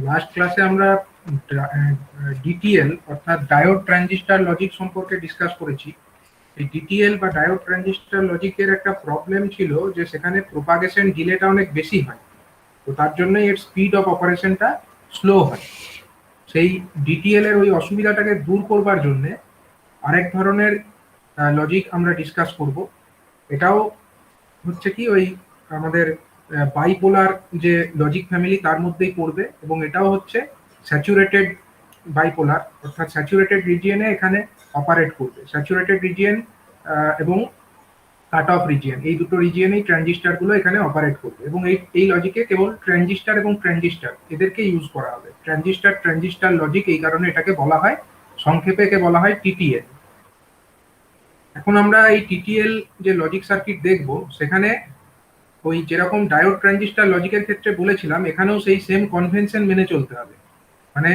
Last ক্লাসে আমরা ডিটিএল অর্থাৎ ডায়োড ট্রানজিস্টর লজিক সম্পর্কে ডিসকাস করেছি। এই ডিটিএল বা ডায়োড ট্রানজিস্টর লজিকের একটা প্রবলেম ছিল যে সেখানে প্রোপাগেশন ডিলেটা অনেক বেশি হয়, তো তার জন্য এর স্পিড অফ অপারেশনটা স্লো হয়। সেই ডিটিএল এর ওই অসুবিধাটাকে দূর করবার জন্য আরেক ধরনের লজিক আমরা ডিসকাস করব। এটাও হচ্ছে কি ওই আমাদের বাইপোলার যে লজিক ফ্যামিলি তার মধ্যেই পড়বে, এবং এটাও হচ্ছে স্যাচুরেটেড বাইপোলার, অর্থাৎ স্যাচুরেটেড রিজিয়নে এখানে অপারেট করবে। স্যাচুরেটেড রিজিয়ন এবং কাট অফ রিজিয়ন, এই দুটো রিজিয়নেই ট্রানজিস্টারগুলো এখানে অপারেট করবে, এবং এই লজিকে কেবল ট্রানজিস্টার এবং ট্রানজিস্টার এদেরকে ইউজ করা হবে। ট্রানজিস্টার লজিক, এই কারণে এটাকে বলা হয়, সংক্ষেপে একে বলা হয় টিটিএল। এখন আমরা এই টিটিএল যে লজিক সার্কিট দেখব, সেখানে ওই যেরকম ডায়োড ট্রানজিস্টার লজিকের ক্ষেত্রে বলেছিলাম, এখানেও সেই সেম কনভেনশন মেনে চলতে হবে। মানে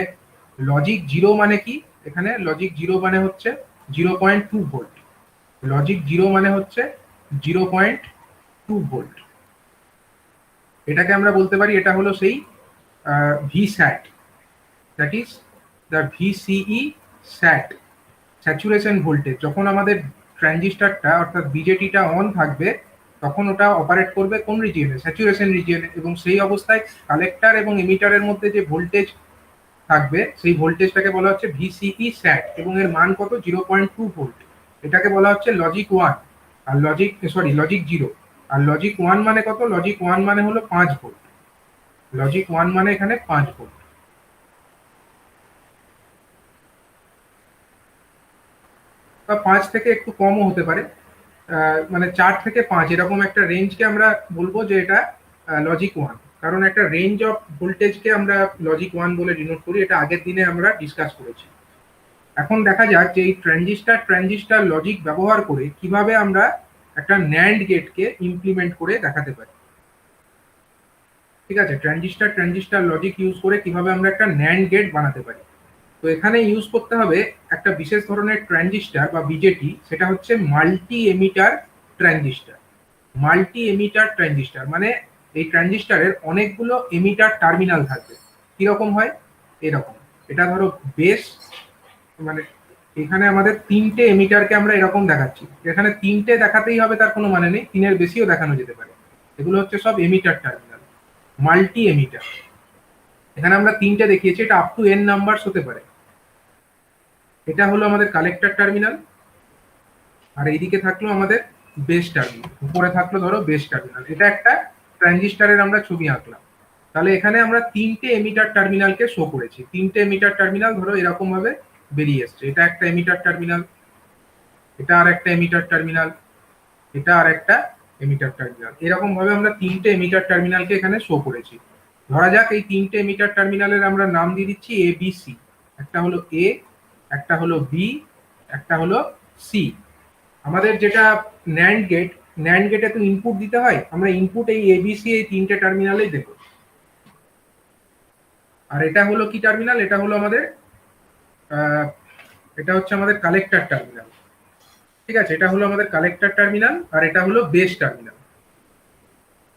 লজিক জিরো মানে কি, এখানে লজিক জিরো মানে হচ্ছে 0.2 ভোল্ট। লজিক জিরো মানে হচ্ছে 0.2 ভোল্ট। এটাকে আমরা বলতে পারি এটা হলো সেই V sat, that is the VCE sat, saturation voltage. যখন আমাদের ট্রানজিস্টারটা অর্থাৎ বিজেটিটা অন থাকবে, তখন ওটা অপারেট করবে কোন রিজিয়নে? স্যাচুরেশন রিজিয়নে। এবং সেই অবস্থায় কালেক্টর এবং এমিটারের মধ্যে যে ভোল্টেজ থাকবে, সেই ভোল্টেজটাকে বলা হচ্ছে ভিসিই স্যাট, এবং এর মান কত? 0.2 ভোল্ট। এটাকে বলা হচ্ছে লজিক ওয়ান, আর লজিক জিরো। আর লজিক ওয়ান মানে কত? লজিক ওয়ান মানে হলো 5 ভোল্ট। লজিক ওয়ান মানে এখানে 5 ভোল্ট, বা 5 থেকে একটু কমও হতে পারে, মানে 4 থেকে 5 এরকম একটা রেঞ্জকে আমরা বলবো যে এটা লজিক ওয়ান। কারণ একটা রেঞ্জ অফ ভোল্টেজকে আমরা লজিক ওয়ান বলে ডিনোট করি, এটা আগের দিনে আমরা ডিসকাস করেছি। এখন দেখা যাক যে এই ট্রানজিস্টার লজিক ব্যবহার করে কিভাবে আমরা একটা ন্যান্ড গেটকে ইমপ্লিমেন্ট করে দেখাতে পারি। ঠিক আছে, ট্রানজিস্টার লজিক ইউজ করে কিভাবে আমরা একটা ন্যান্ড গেট বানাতে পারি। তো এখানে ইউজ করতে হবে একটা বিশেষ ধরনের ট্রানজিস্টার বা বিজেটি, সেটা হচ্ছে multi emitter transistor. Multi emitter transistor মানে এই ট্রানজিস্টারের অনেকগুলো এমিটার টার্মিনাল থাকবে। কিরকম হয়? এরকম। এটা ধরো বেস, মানে এখানে আমাদের 3টে এমিটারকে আমরা এরকম দেখাচ্ছি। এখানে 3টে দেখাতেই হবে তার কোনো মানে নেই, 3-এর বেশিও দেখানো যেতে পারে। এগুলো হচ্ছে সব এমিটার টার্মিনাল, মাল্টি এমিটার। এখানে আমরা 3টে দেখিয়েছি, এটা আপ টু n নাম্বারস হতে পারে। এটা হলো আমাদের কালেক্টর টার্মিনাল, আর এইদিকে থাকলো আমাদের বেস টার্মিনাল, উপরে থাকলো ধরো বেস টার্মিনাল। এটা একটা ট্রানজিস্টারের আমরা ছবি আঁকলাম। তাহলে এখানে আমরা 3টে এমিটার টার্মিনালকে শো করেছি। 3টে এমিটার টার্মিনাল ধরো এরকম ভাবে বেরিয়ে এসছে। এটা একটা এমিটার টার্মিনাল, এটা আর একটা এমিটার টার্মিনাল, এটা আর একটা এমিটার টার্মিনাল। এরকম ভাবে আমরা 3টে এমিটার টার্মিনালকে এখানে শো করেছি। ধরা যাক এই 3টে এমিটার টার্মিনালের আমরা নাম দিয়ে দিচ্ছি এ বি সি। একটা হলো এ, একটা হলো বি, একটা হলো সি। আমাদের যেটা ন্যান্ড গেটে তো ইনপুট দিতে হয়, আমরা ইনপুট এই এবিসি এই 3টে টার্মিনালেই দেব। আর এটা হলো কি টার্মিনাল? এটা হলো আমাদের এটা হচ্ছে আমাদের কালেক্টর টার্মিনাল। ঠিক আছে, এটা হলো আমাদের কালেক্টর টার্মিনাল, আর এটা হলো বেস টার্মিনাল।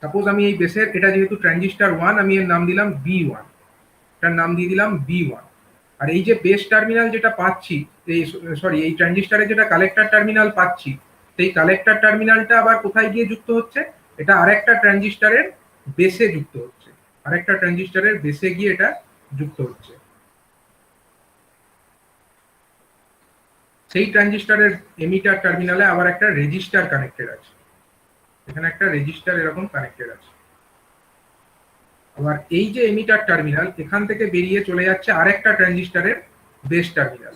সাপোজ আমি এই বেসের, এটা যেহেতু ট্রানজিস্টার ওয়ান, আমি এর নাম দিলাম বি ওয়ান, এটার নাম দিয়ে দিলাম বি ওয়ান। আর এই যে বেস টার্মিনাল যেটা পাচ্ছি, এই ট্রানজিস্টারে যেটা কালেক্টর টার্মিনাল পাচ্ছি, সেই কালেক্টর টার্মিনালটা আবার কোথায় গিয়ে যুক্ত হচ্ছে? এটা আরেকটা ট্রানজিস্টারের বেসে যুক্ত হচ্ছে, আরেকটা ট্রানজিস্টারের বেসে গিয়ে এটা যুক্ত হচ্ছে। সেই ট্রানজিস্টারের এমিটার টার্মিনালে আবার একটা রেজিস্টার কানেক্টেড আছে, এখানে একটা রেজিস্টার এরকম কানেক্টেড আছে। আবার এই যে এমিটার টার্মিনাল, এখান থেকে বেরিয়ে চলে যাচ্ছে আরেকটা ট্রানজিস্টারের বেস টার্মিনাল।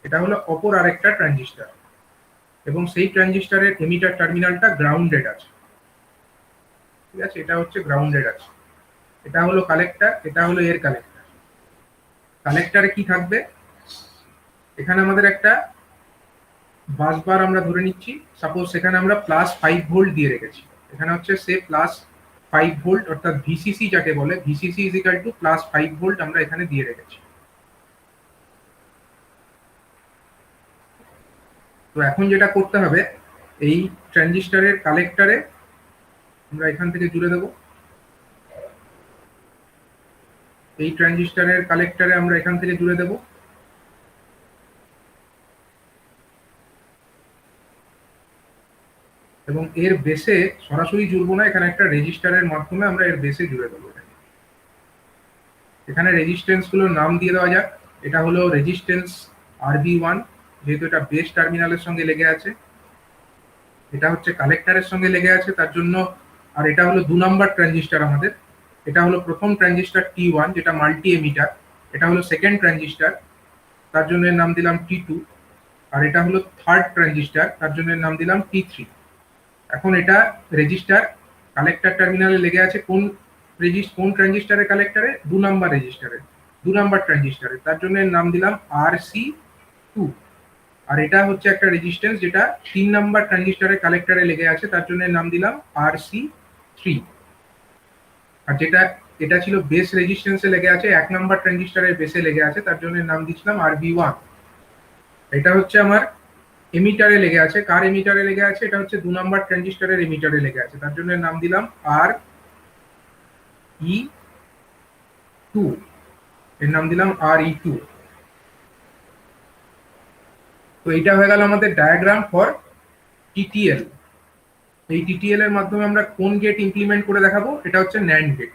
এটা হলো অপর আরেকটা ট্রানজিস্টার, এবং সেই ট্রানজিস্টারের এমিটার টার্মিনালটা গ্রাউন্ডেড আছে। ঠিক আছে, এটা হচ্ছে গ্রাউন্ডেড আছে। এটা হলো কালেক্টর, এটা হলো এর কালেক্টর। কালেক্টরে কি থাকবে? এখানে আমাদের একটা বাস বার আমরা ধরে নিচ্ছি। সাপোজ সেখানে আমরা +5 ভোল্ট দিয়ে রেখেছি। এখানে হচ্ছে সে +5 ভোল্ট, অর্থাৎ ভিসিসি যাকে বলে, VCC is equal to +5 volt আমরা এখানে দিয়ে রেখেছি। তো এখন যেটা করতে হবে, এই ট্রানজিস্টারের কালেক্টরে আমরা এখান থেকে জুড়ে দেব। এই ট্রানজিস্টরের কালেক্টরে আমরা এখান থেকে জুড়ে দেব। এবং এর বেসে সরাসরি জুড়বো না, এখানে একটা রেজিস্টারের মাধ্যমে আমরা এর বেসে জুড়ে দেবো। এখানে রেজিস্ট্যান্স গুলোর নাম দিয়ে দেওয়া যাক। এটা হলো রেজিস্ট্যান্স RB1, যেহেতু এটা বেস টার্মিনালের সঙ্গে লেগে আছে। এটা হচ্ছে কালেক্টরের সঙ্গে লেগে আছে তার জন্য, আর এটা হলো 2 নাম্বার ট্রানজিস্টর আমাদের। এটা হলো প্রথম ট্রানজিস্টর T1, যেটা মাল্টি এমিটার। এটা হলো সেকেন্ড ট্রানজিস্টর, তার জন্য এর নাম দিলাম T2। আর এটা হলো থার্ড ট্রানজিস্টর, তার জন্য এর নাম দিলাম T3। এখন এটা রেজিস্টার কালেক্টর টার্মিনালে লেগে আছে কোন ট্রানজিস্টরের কালেক্টরে? 2 নাম্বার রেজিস্টারে, 2 নাম্বার ট্রানজিস্টরে, তার জন্য এর নাম দিলাম RC2। আর এটা হচ্ছে একটা রেজিস্ট্যান্স যেটা 3 নাম্বার ট্রানজিস্টরের কালেক্টরে লেগে আছে, তার জন্য এর নাম দিলাম RC3। আর যেটা এটা ছিল বেস রেজিস্ট্যান্সে লেগে আছে, 1 নাম্বার ট্রানজিস্টরের বেসে লেগে আছে, তার জন্য এর নাম দিয়েছিলাম RB1। এটা হচ্ছে আমার এমিটারে লেগে আছে। কার এমিটারে লেগে আছে? এটা হচ্ছে 2 নাম্বার ট্রানজিস্টরের এমিটারে লেগে আছে, তার জন্য এর নাম দিলাম RE2। এর নাম দিলাম RE2। তো এটা হয়ে গেল আমাদের ডায়াগ্রাম ফর TTL। এই TTL এর মাধ্যমে আমরা কোন গেট ইমপ্লিমেন্ট করে দেখাবো? এটা হচ্ছে NAND গেট।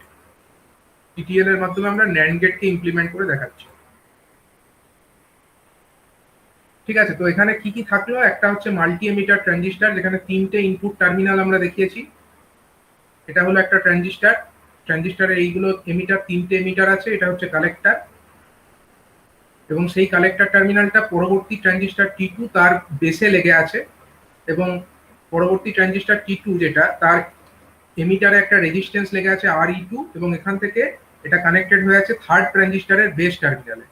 TTL এর মাধ্যমে আমরা NAND গেটকে ইমপ্লিমেন্ট করে দেখাচ্ছি। ঠিক আছে, তো এখানে কি কি থাকলো? একটা হচ্ছে মাল্টি এমিটার ট্রানজিস্টর, যেখানে 3টে ইনপুট টার্মিনাল আমরা দেখিয়েছি। এটা হলো একটা ট্রানজিস্টর। ট্রানজিস্টরে এইগুলো এমিটার, 3টে এমিটার আছে। এটা হচ্ছে কালেক্টর, এবং সেই কালেক্টর টার্মিনালটা পরবর্তী ট্রানজিস্টর T2 তার বেসে লেগে আছে, এবং পরবর্তী ট্রানজিস্টর T2 যেটা, তার এমিটারে একটা রেজিস্ট্যান্স লেগে আছে RE2, এবং এখান থেকে এটা কানেক্টেড হয়ে আছে থার্ড ট্রানজিস্টরের বেস টার্মিনালে।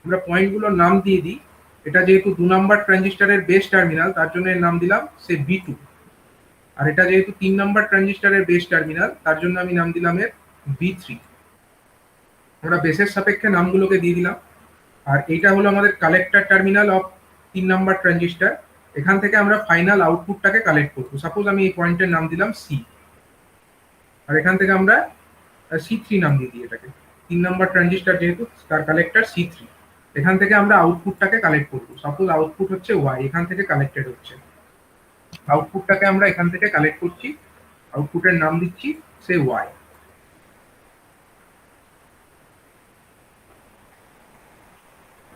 আমরা পয়েন্টগুলোর নাম দিয়ে দিই। এটা যেহেতু 2 নাম্বার ট্রানজিস্টরের বেস টার্মিনাল, তার জন্য এর নাম দিলাম সে B2। আর এটা যেহেতু 3 নাম্বার ট্রানজিস্টরের বেস টার্মিনাল, তার জন্য আমি নাম দিলাম এর B3। আমরা বেসের সাপেক্ষে নামগুলোকে দিয়ে দিলাম। আর এইটা হলো আমাদের collector terminal of 3 number transistor. এখান থেকে আমরা ফাইনাল আউটপুটটাকে কালেক্ট করবো। সাপোজ আমি এই পয়েন্টের নাম দিলাম C, আর এখান থেকে আমরা C3 নাম দিয়ে দিই এটাকে। 3 নাম্বার ট্রানজিস্টর যেহেতু, তার কালেক্টর C3। এখান থেকে আমরা আউটপুটটাকে কালেক্ট করবো। সাপোজ আউটপুট হচ্ছে Y, এখান থেকে কালেক্টেড হচ্ছে। আউটপুটটাকে আমরা এখান থেকে কালেক্ট করছি, আউটপুটের নাম দিচ্ছি সে Y।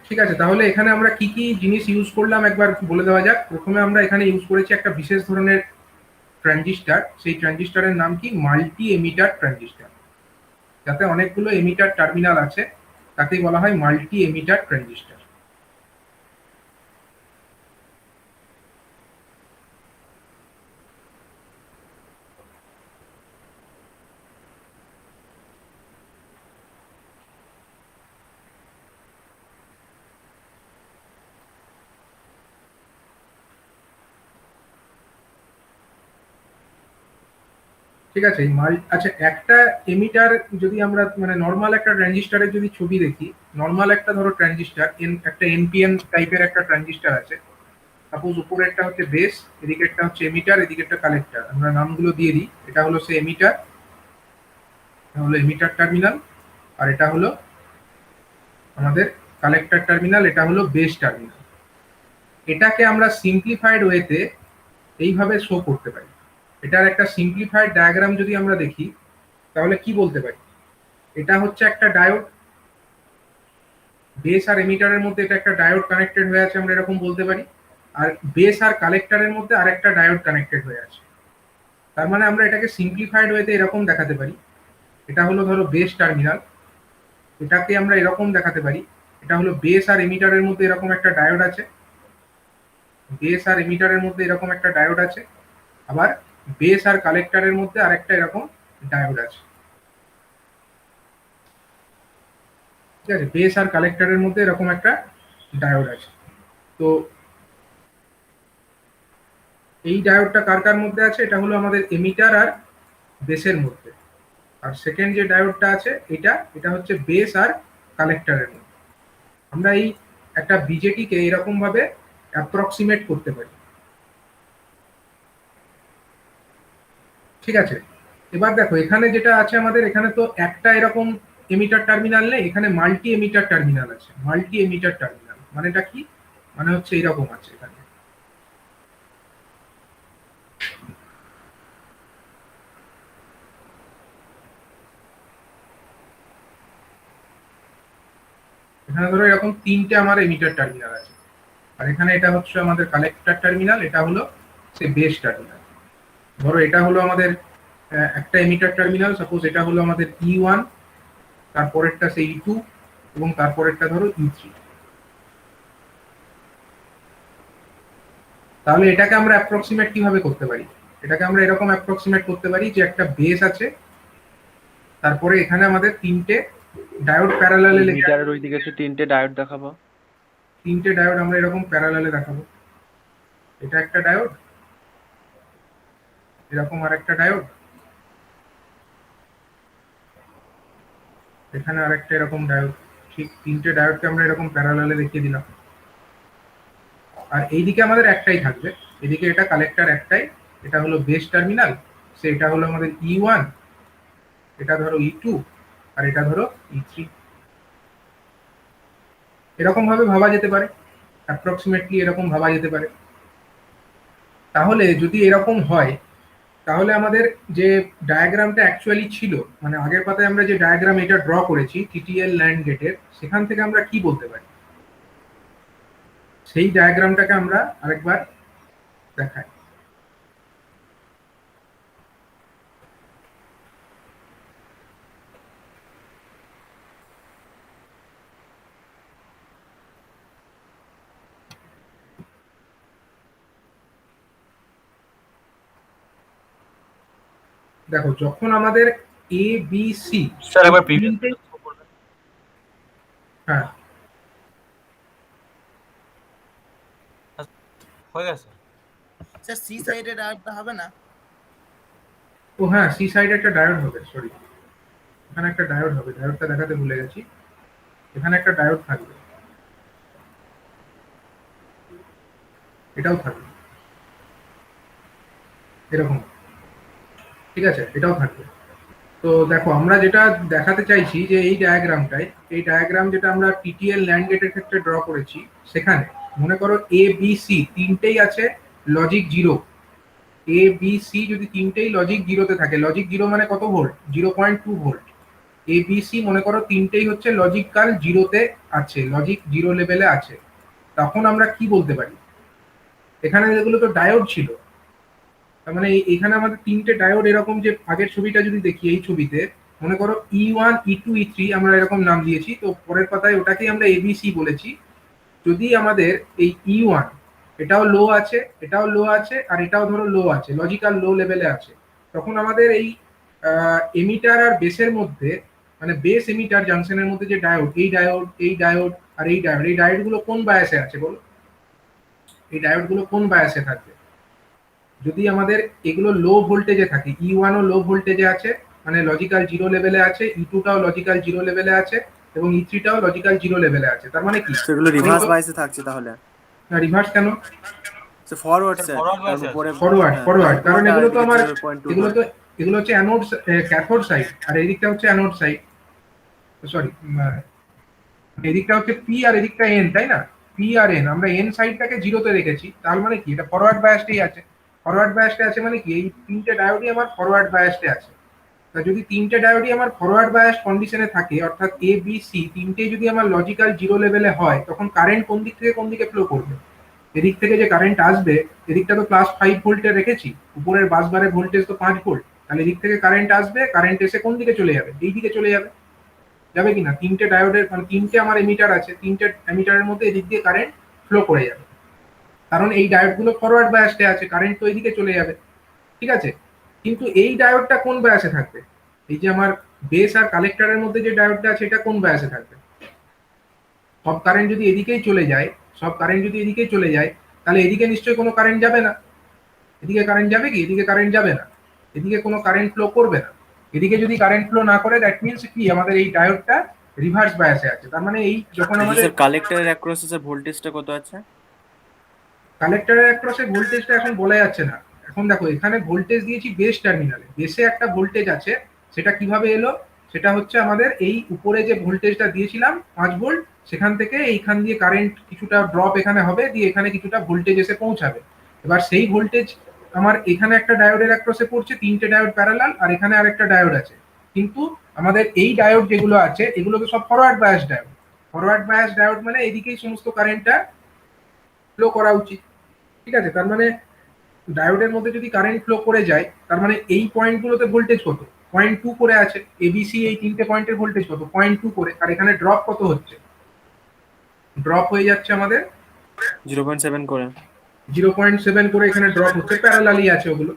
ঠিক আছে, তাহলে এখানে আমরা কি কি জিনিস ইউজ করলাম একবার বলে দেওয়া যাক। প্রথমে আমরা এখানে ইউজ করেছি একটা বিশেষ ধরনের ট্রানজিস্টর। সেই ট্রানজিস্টরের নাম কি? Multi emitter transistor. যাতে অনেকগুলো এমিটার টার্মিনাল আছে, তাকেই বলা হয় মাল্টি এমিটার ট্রানজিস্টর। ঠিক আছে, আচ্ছা, একটা এমিটার যদি আমরা মানে নর্মাল একটা ট্রানজিস্টরের যদি ছবি দেখি, নর্মাল একটা ধরো ট্রানজিস্টর, একটা এনপিএন টাইপের একটা ট্রানজিস্টর আছে। সাপোজ উপরে একটা হচ্ছে বেস, এদিকে একটা হচ্ছে এমিটার, এদিকে একটা কালেক্টর। আমরা নামগুলো দিয়ে দিই। এটা হলো সে এমিটার, এটা হলো এমিটার টার্মিনাল, আর এটা হলো আমাদের কালেক্টর টার্মিনাল, এটা হলো বেস টার্মিনাল। এটাকে আমরা সিম্পলিফাইড ওয়েতে এইভাবে শো করতে পারি। এটার একটা সিম্পলিফাইড ডায়াগ্রাম যদি আমরা দেখি, তাহলে কি বলতে পারি? এটা হচ্ছে একটা ডায়োড, বেস আর এমিটারের মধ্যে এটা একটা ডায়োড কানেক্টেড হয়ে আছে, আমরা এরকম বলতে পারি। আর বেস আর কালেক্টরের মধ্যে আরেকটা ডায়োড কানেক্টেড হয়ে আছে। তার মানে আমরা এটাকে সিম্পলিফাইড ওয়েতে এরকম দেখাতে পারি। এটা হলো ধরো বেস টার্মিনাল, এটাকে আমরা এরকম দেখাতে পারি। এটা হলো বেস আর এমিটারের মধ্যে এরকম একটা ডায়োড আছে, বেস আর এমিটারের মধ্যে এরকম একটা ডায়োড আছে, আবার বেস আর কালেক্টরের মধ্যে আরেকটা এরকম ডায়োড আছে। ঠিক আছে, বেস আর কালেক্টরের মধ্যে এরকম একটা ডায়োড আছে। তো এই ডায়োডটা কার কার মধ্যে আছে? এটা হলো আমাদের এমিটার আর বেসের মধ্যে। আর সেকেন্ড যে ডায়োডটা আছে, এটা হচ্ছে বেস আর কালেক্টরের মধ্যে। আমরা এই একটা বিজেটিকে এরকম ভাবে অ্যাপ্রক্সিমেট করতে পারি। ঠিক আছে, এবার দেখো এখানে যেটা আছে আমাদের, এখানে তো একটা এরকম এমিটার টার্মিনাল নেই, এখানে মাল্টি এমিটার টার্মিনাল আছে। মাল্টি এমিটার টার্মিনাল মানেটা কি? মানে হচ্ছে এইরকম আছে এখানে। এখানে ধরো এরকম তিনটে আমার এমিটার টার্মিনাল আছে, আর এখানে এটা হচ্ছে আমাদের কালেক্টর টার্মিনাল, এটা হলো সে বেস টার্মিনাল। ধরো এটা হলো আমাদের একটা এমিটার টার্মিনাল, সাপোজ এটা হলো আমাদের E1, তারপরেরটা সেই E2, এবং তারপরেরটা ধরো E3। তাহলে এটাকে আমরা অ্যাপ্রক্সিমেট কিভাবে করতে পারি? এটাকে আমরা এরকম অ্যাপ্রক্সিমেট করতে পারি যে একটা বেস আছে, তারপরে এখানে আমাদের তিনটে ডায়োড প্যারালালে লেগে আছে। মিটারের ওইদিকে একটু তিনটে ডায়োড দেখাবো। তিনটে ডায়োড আমরা এরকম প্যারালালে দেখাবো। এটা একটা ডায়োড, এরকম আরেকটা ডায়োড, এখানে আরেকটা এরকম ডায়োড। ঠিক তিনটে ডায়োডকে আমরা এরকম প্যারালালে দেখিয়ে দিলাম। আর এইদিকে আমাদের একটাই থাকবে, এদিকে এটা কালেক্টর একটাই, এটা হলো বেস টার্মিনাল, সে এটা হলো আমাদের E1, এটা ধরো E2, আর এটা ধরো E3। এরকম ভাবে ভাবা যেতে পারে, অ্যাপ্রক্সিমেটলি এরকম ভাবা যেতে পারে। তাহলে যদি এরকম হয়, তাহলে আমাদের যে ডায়াগ্রামটা অ্যাকচুয়ালি ছিল, মানে আগের পাতায় আমরা যে ডায়াগ্রাম এটা ড্র করেছি টিটিএল ল্যান্ড গেটের, সেখান থেকে আমরা কি বলতে পারি? সেই ডায়াগ্রামটাকে আমরা আরেকবার দেখাই। দেখো, যখন আমাদের এ বি সি স্যার একবার প্রিভিয়াস হ্যাঁ হয়ে গেছে স্যার, সি সাইডে ডায়োডটা হবে না? ও হ্যাঁ, সি সাইডে একটা ডায়োড হবে, সরি, এখানে একটা ডায়োড হবে, ডায়োডটা দেখাতে ভুলে গেছি। এখানে একটা ডায়োড থাকবে, এটাও থাকবে এরকম, ঠিক আছে, এটাও থাকবে। তো দেখো, আমরা যেটা দেখাতে চাইছি যে এই ডায়াগ্রামটায়, এই ডায়াগ্রাম যেটা আমরা টিটিএল ল্যান্ড গেটের ক্ষেত্রে ড্র করেছি, সেখানে মনে করো এ বি সি তিনটেই আছে logic zero. A B C যদি তিনটেই লজিক জিরোতে থাকে, লজিক জিরো মানে কত volt? 0.2 volt. A B C মনে করো তিনটেই হচ্ছে লজিক্যাল জিরোতে আছে, লজিক জিরো লেভেলে আছে। তখন আমরা কি বলতে পারি? এখানে যেগুলো তো ডায়োড ছিল, তার মানে এখানে আমাদের তিনটে ডায়োড এরকম, যে আগের ছবিটা যদি দেখি, এই ছবিতে মনে করো E1, E2, E3 আমরা এরকম নাম দিয়েছি, তো পরের পাতায় ওটাকেই আমরা এবিসি বলেছি। যদি আমাদের এই E1 এটাও লো আছে, এটাও লো আছে, আর এটাও ধরো লো আছে, লজিক্যাল লো লেভেলে আছে, তখন আমাদের এই এমিটার আর বেসের মধ্যে, মানে বেস এমিটার জাংশনের মধ্যে যে ডায়োড, এই ডায়োড, এই ডায়োড, আর এই ডায়োড, এই ডায়োডগুলো কোন বায়াসে আছে বলো? এই ডায়োডগুলো কোন বায়াসে থাকবে? যদি আমাদের এগুলো লো ভোল্টেজে থাকে, E1 ও লো ভোল্টেজে আছে, মানে লজিক্যাল জিরো লেভেলে আছে, E2 টাও লজিক্যাল জিরো লেভেলে আছে, এবং E3 টাও লজিক্যাল জিরো লেভেলে আছে, তার মানে কি সেগুলো রিভার্স বাইসে থাকছে তাহলে? রিভার্স কেন? ফরওয়ার্ড স্যার, forward কারণ bias উপরে ফরওয়ার্ড, ফরওয়ার্ড, কারণ এগুলো তো আমার, 0.2 এগুলো তো এগুলো হচ্ছে অ্যানোড, ক্যাথোড সাইড, আর এই দিকটা হচ্ছে অ্যানোড সাইড, সরি, এদিকটা হচ্ছে পি আর এদিকটা এন, তাই না? পি আর এন, আমরা এন সাইডটাকে জিরোতে রেখেছি, তার মানে কি এটা ফরওয়ার্ড বায়াসটাই আছে। ফরওয়ার্ড বায়াসটা আছে মানে কি এই তিনটে ডায়োডই আমার ফরওয়ার্ড বায়াসটে আছে। তা যদি তিনটে ডায়োডই আমার ফরওয়ার্ড বায়াস কন্ডিশনে থাকে, অর্থাৎ এ বি সি তিনটেই যদি আমার লজিক্যাল জিরো লেভেলে হয়, তখন কারেন্ট কোন দিক থেকে কোন দিকে ফ্লো করবে? এদিক থেকে যে কারেন্ট আসবে, এদিকটা তো +5 ভোল্টে রেখেছি, উপরের বাসবারের ভোল্টেজ তো 5 ভোল্ট, তাহলে এদিক থেকে কারেন্ট আসবে, কারেন্ট এসে কোন দিকে চলে যাবে? এই দিকে চলে যাবে, যাবে কিনা? তিনটে ডায়োডের, মানে তিনটে আমার এমিটার আছে, তিনটে এমিটারের মধ্যে এদিক দিয়ে কারেন্ট ফ্লো করে যাবে, কারণ এই ডায়োডগুলো ফরওয়ার্ড বায়াসে আছে, কারেন্ট তো এইদিকে চলে যাবে, ঠিক আছে। কিন্তু এই ডায়োডটা কোন বায়াসে থাকবে? এই যে আমার বেস আর কালেক্টরের মধ্যে যে ডায়োডটা আছে, এটা কোন বায়াসে থাকবে? সব কারেন্ট যদি এদিকেই চলে যায়, সব কারেন্ট যদি এদিকেই চলে যায়, তাহলে এদিকে নিশ্চয়ই কোনো কারেন্ট যাবে না। এদিকে কারেন্ট যাবে কি? এদিকে কারেন্ট যাবে না, এদিকে কোনো কারেন্ট ফ্লো করবে না। এদিকে যদি কারেন্ট ফ্লো না করে, দ্যাট মিন্স কি আমাদের এই ডায়োডটা রিভার্স বায়াসে আছে, তার মানে এই যখন আমাদের স্যার কালেক্টরের অ্যাক্রস স্যার ভোল্টেজটা কত আছে? কালেক্টরের অ্যাক্রসে ভোল্টেজটা এখন বলা যাচ্ছে না। এখন দেখো, এখানে ভোল্টেজ দিয়েছি বেস টার্মিনালে, বেসে একটা ভোল্টেজ আছে, সেটা কিভাবে এলো? সেটা হচ্ছে আমাদের এই উপরে যে ভোল্টেজটা দিয়েছিলাম 5 ভোল্ট, সেখান থেকে এইখান দিয়ে কারেন্ট কিছুটা ড্রপ এখানে হবে, দিয়ে এখানে কিছুটা ভোল্টেজ এসে পৌঁছাবে। এবার সেই ভোল্টেজ আমার এখানে একটা ডায়োডের অ্যাক্রসে পড়ছে, 3টে ডায়োড প্যারালাল, আর এখানে আরেকটা ডায়োড আছে। কিন্তু আমাদের এই ডায়োড যেগুলো আছে এগুলো তো সব forward bias diode. Forward bias diode মানে এদিকেই সমস্ত কারেন্টটা ফ্লো করা উচিত, ঠিক আছে? তার মানে ডায়োডের মধ্যে যদি কারেন্ট ফ্লো করে যায়, তার মানে এই পয়েন্টগুলোতে ভোল্টেজ কত? 0.2 করে আছে। এবিসি এই 3টে পয়েন্টের ভোল্টেজ কত? 0.2 করে। আর এখানে ড্রপ কত হচ্ছে? ড্রপ হয়ে যাচ্ছে আমাদের 0.7 করে। 0.7 করে এখানে ড্রপ হচ্ছে, প্যারালালই আছে ওগুলো।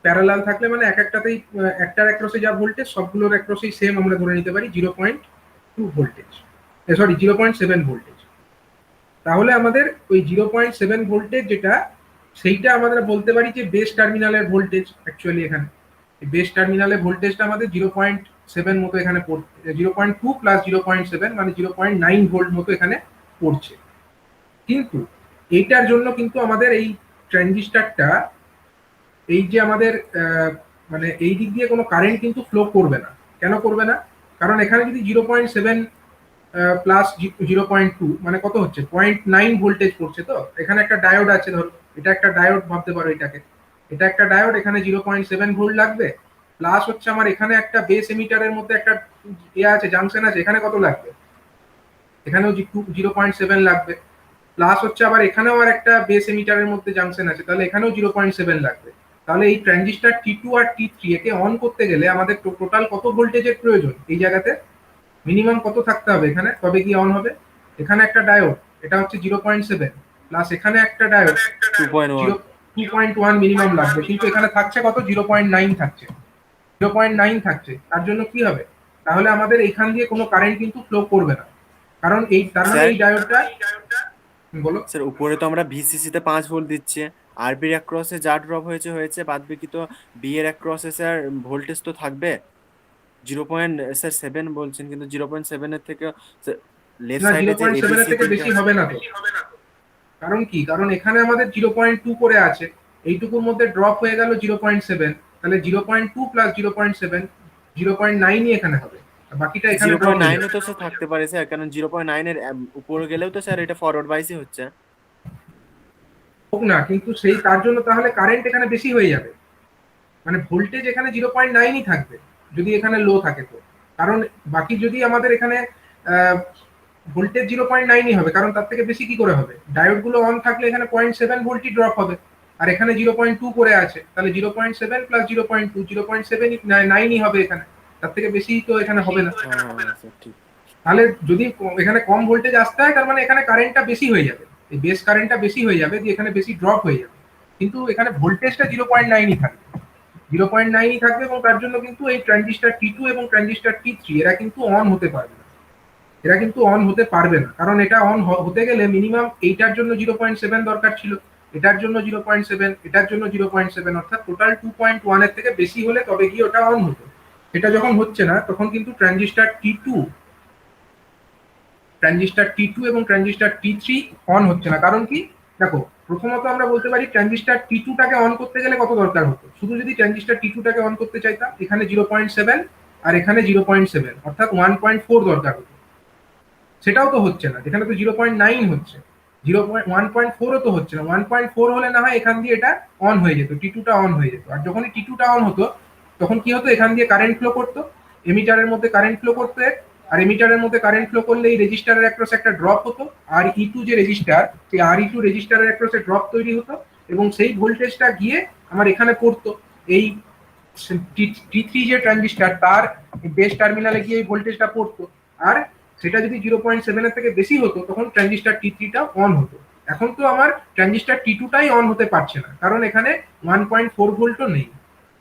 প্যারালাল থাকলে মানে একটাতেই একটার অ্যাক্রসে যা ভোল্টেজ সবগুলোর অ্যাক্রসেই সেম আমরা ধরে নিতে পারি 0.2 ভোল্টেজ, সরি 0.7 ভোল্টেজ। তাহলে আমাদের ওই 0.7 ভোল্টেজ যেটা, সেইটা আমাদের বলতে পারি যে বেস টার্মিনালের ভোল্টেজ। অ্যাকচুয়ালি এখানে বেস টার্মিনালের ভোল্টেজটা আমাদের 0.7 মতো এখানে পড়ছে, 0.2 প্লাস 0.7 মানে 0.9 ভোল্ট মতো এখানে পড়ছে। কিন্তু এইটার জন্য কিন্তু আমাদের এই ট্রানজিস্টরটা, এই যে আমাদের মানে এই দিক দিয়ে কোনো কারেন্ট কিন্তু ফ্লো করবে না। কেন করবে না? কারণ এখানে যদি 0.7 প্লাস 0.2 মানে কত হচ্ছে? 0.9 ভোল্টেজ পড়ছে। তো এখানে একটা ডায়োড আছে, ধরো এটা একটা ডায়োড ভাবতে পারো এটাকে, এটা একটা ডায়োড, এখানে 0.7 ভোল্ট লাগবে, প্লাস হচ্ছে আমার এখানে একটা বেস এমিটারের মধ্যে একটা আছে, জাংশন আছে, এখানে কত লাগবে? এখানেও 0.7 লাগবে, প্লাস হচ্ছে আবার এখানেও আর একটা বেস এমিটারের মধ্যে জাংশন আছে, তাহলে এখানেও 0.7 লাগবে। তাহলে এই ট্রানজিস্টর T2 আর T3 একে অন করতে গেলে আমাদের টোটাল কত ভোল্টেজের প্রয়োজন? এই জায়গাতে মিনিমাম কত থাকতে হবে এখানে, তবে কি অন হবে? এখানে একটা ডায়োড, এটা হচ্ছে 0.7, প্লাস এখানে একটা ডায়োড 2.1 মিনিমাম লাগবে, কিন্তু এখানে থাকছে কত? 0.9 থাকছে। 0.9 থাকছে, তার জন্য কি হবে? তাহলে আমাদের এখান দিয়ে কোনো কারেন্ট কিন্তু ফ্লো করবে না, কারণ এই তার মানে এই ডায়োডটা, বলো স্যার উপরে তো আমরা ভিসিসি তে 5 ভোল্ট দিচ্ছি, আরবি এর অ্যাক্রসে যা ড্রপ হয়েছে বাদ বাকি তো বি এর অ্যাক্রসে স্যার ভোল্টেজ তো থাকবে 0.7 বলছেন, কিন্তু 0.7 এর থেকে লেফট না, সাইডে যে 0.7 এর থেকে বেশি হবে না তো। কারণ কি? কারণ এখানে আমাদের 0.2 করে আছে, এইটুকুর মধ্যে ড্রপ হয়ে গেল 0.7, তাহলে 0.2 প্লাস 0.7 0.9ই এখানে হবে, আর বাকিটা এখানে ড্রপ হয়ে 0.9 যাবে। তো স্যার থাকতে পারে স্যার, কারণ 0.9 এর উপরে গেলেও তো স্যার এটা ফরওয়ার্ড বাইসই হচ্ছে। হোক না, কিন্তু সেই তার জন্য তাহলে কারেন্ট এখানে বেশি হয়ে যাবে, মানে ভোল্টেজ এখানে 0.9ই থাকবে যদি এখানে লো থাকে তো। কারণ বাকি যদি আমাদের এখানে ভোল্টেজ 0.9ই হবে, কারণ তার থেকে বেশি কি করে হবে? ডায়োডগুলো অন থাকলে এখানে 0.7 ভোল্টই ড্রপ হবে, আর এখানে 0.2 করে আছে, তাহলে 0.7 প্লাস 0.2 0.9ই হবে এখানে, তার থেকে বেশি তো এখানে হবে না। হ্যাঁ স্যার ঠিক। তাহলে যদি এখানে কম ভোল্টেজ আসতে হয়, তার মানে এখানে কারেন্টটা বেশি হয়ে যাবে, এই বেস কারেন্টটা বেশি হয়ে যাবে, দিয়ে এখানে বেশি ড্রপ হয়ে যাবে, কিন্তু এখানে ভোল্টেজটা 0.9ই থাকবে, 0.9ই থাকবে। এবং তার জন্য কিন্তু এই ট্রানজিস্টর T2 এবং ট্রানজিস্টর T3 এরা কিন্তু অন হতে পারবে না, এরা কিন্তু অন হতে পারবে না, কারণ এটা অন হতে গেলে মিনিমাম এইটার জন্য 0.7 দরকার ছিল, এটার জন্য 0.7, এটার জন্য 0.7, অর্থাৎ টোটাল 2.1 এর থেকে বেশি হলে তবে গিয়ে ওটা অন হতো। এটা যখন হচ্ছে না, তখন কিন্তু ট্রানজিস্টর T2 এবং ট্রানজিস্টর T3 অন হচ্ছে না। কারণ কি? দেখো, প্রথমত আমরা বলতে পারি ট্রানজিস্টর T2 টাকে অন করতে গেলে কত দরকার হতো? শুধু যদি ট্রানজিস্টর T2 টাকে অন করতে চাইতাম, এখানে 0.7 আর এখানে 0.7, অর্থাৎ 1.4 দরকার হতো। সেটাও তো হচ্ছে না, এখানে তো 0.9 হচ্ছে, 1.4ও তো হচ্ছে না। 1.4 হলে না হয় এখান দিয়ে এটা অন হয়ে যেত, T2টা অন হয়ে যেত। আর যখনই T2টা অন হতো, তখন কি হতো? এখান দিয়ে কারেন্ট ফ্লো করতো, এমিটারের মধ্যে কারেন্ট ফ্লো করতে, আর এমিটারের মধ্যে কারেন্ট ফ্লো করলে এই রেজিস্টারের অ্যাক্রস একটা ড্রপ হতো, আর E2 যে রেজিস্টার, সেই RE2 রেজিস্টারের অ্যাক্রসে ড্রপ তৈরি হতো, এবং সেই ভোল্টেজটা গিয়ে আমার এখানে পড়তো, এই T3 যে ট্রানজিস্টার তার বেস টার্মিনালে গিয়ে এই ভোল্টেজটা পড়তো। আর সেটা যদি 0.7 এর থেকে বেশি হতো, তখন ট্রানজিস্টর T3টা অন হতো। এখন তো আমার ট্রানজিস্টর T2টাই অন হতে পারছে না, কারণ এখানে 1.4 ভোল্টও নেই।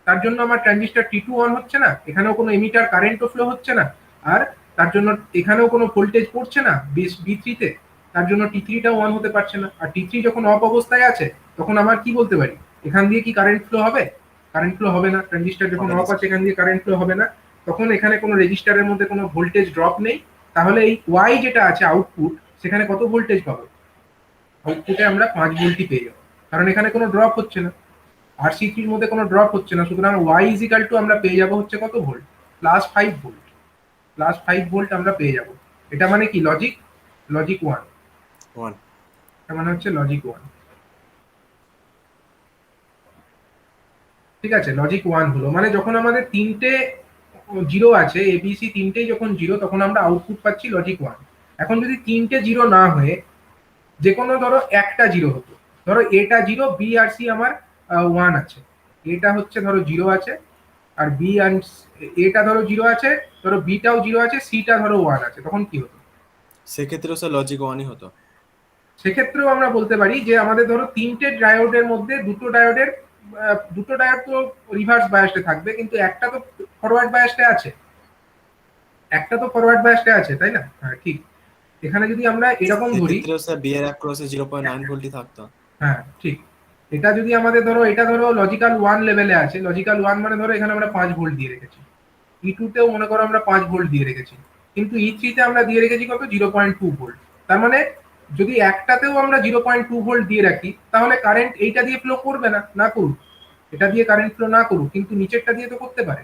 তার জন্য আমার ট্রানজিস্টর T2 অন হচ্ছে না, এখানেও কোনো এমিটার কারেন্টও ফ্লো হচ্ছে না, আর তার জন্য এখানেও কোনো ভোল্টেজ পড়ছে না B3-তে, তার জন্য T3টাও অন হতে পারছে না। আর T3 যখন অফ অবস্থায় আছে, তখন আমার কি বলতে পারি? এখান দিয়ে কি কারেন্ট ফ্লো হবে? কারেন্ট ফ্লো হবে না। ট্রানজিস্টর যখন অফ আছে, এখান দিয়ে কারেন্ট ফ্লো হবে না, তখন এখানে কোনো রেজিস্টারের মধ্যে কোনো ভোল্টেজ ড্রপ নেই। তাহলে এই Y যেটা আছে আউটপুট, সেখানে কত ভোল্টেজ পাবো? আউটপুটে আমরা 5 ভোল্টই পেয়ে যাবো, কারণ এখানে কোনো ড্রপ হচ্ছে না, RC3 এর মধ্যে কোনো ড্রপ হচ্ছে না। সুতরাং Y ইজিক্যাল টু আমরা পেয়ে যাবো হচ্ছে কত ভোল্ট? +5 ভোল্ট। +5 ভোল্ট আমরা পেয়ে যাব। এটা মানে কি লজিক 1, 1 এটা মানে হচ্ছে লজিক 1। ঠিক আছে, লজিক 1 হলো মানে যখন আমাদের তিনটে জিরো আছে, এবিসি তিনটেই যখন জিরো, তখন আমরা আউটপুট পাচ্ছি লজিক 1। এখন যদি তিনটে জিরো না হয়ে যে কোনো ধরো একটা জিরো হতো, ধরো এটা জিরো, বি আর সি আমার 1 আছে, এটা হচ্ছে ধরো জিরো আছে, আর বি আর এটা ধরো জিরো আছে, ধরো বিটাও জিরো আছে, সিটা ধরো 1 আছে, তখন কি হতো? সেক্ষেত্রেও স্যার লজিক 1ই হতো। সেক্ষেত্রেও আমরা বলতে পারি যে আমাদের ধরো তিনটে ডায়োডের মধ্যে দুটো ডায়োড তো রিভার্স বায়াসে থাকবে, কিন্তু একটা তো ফরওয়ার্ড বায়াসে আছে, তাই না? হ্যাঁ ঠিক। এখানে যদি আমরা এরকম ধরি, সেক্ষেত্রেও স্যার বি এর অ্যাক্রসে 0.9 ভোল্টই থাকতো। হ্যাঁ ঠিক, এটা যদি আমাদের ধরো এটা ধরো লজিক্যাল 1 লেভেলে আছে, লজিক্যাল 1 মানে ধরো এখানে আমরা 5 ভোল্ট দিয়ে রেখেছি, E2 তেও মনে করো আমরা 5 ভোল্ট দিয়ে রেখেছি, কিন্তু E3 তে আমরা দিয়ে রেখেছি কত 0.2 ভোল্ট। তার মানে যদি একটাতেও আমরা 0.2 ভোল্ট দিয়ে রাখি, তাহলে কারেন্ট এইটা দিয়ে ফ্লো করবে না, না করুক, এটা দিয়ে কারেন্ট ফ্লো না করুক, কিন্তু নিচেরটা দিয়ে তো করতে পারে,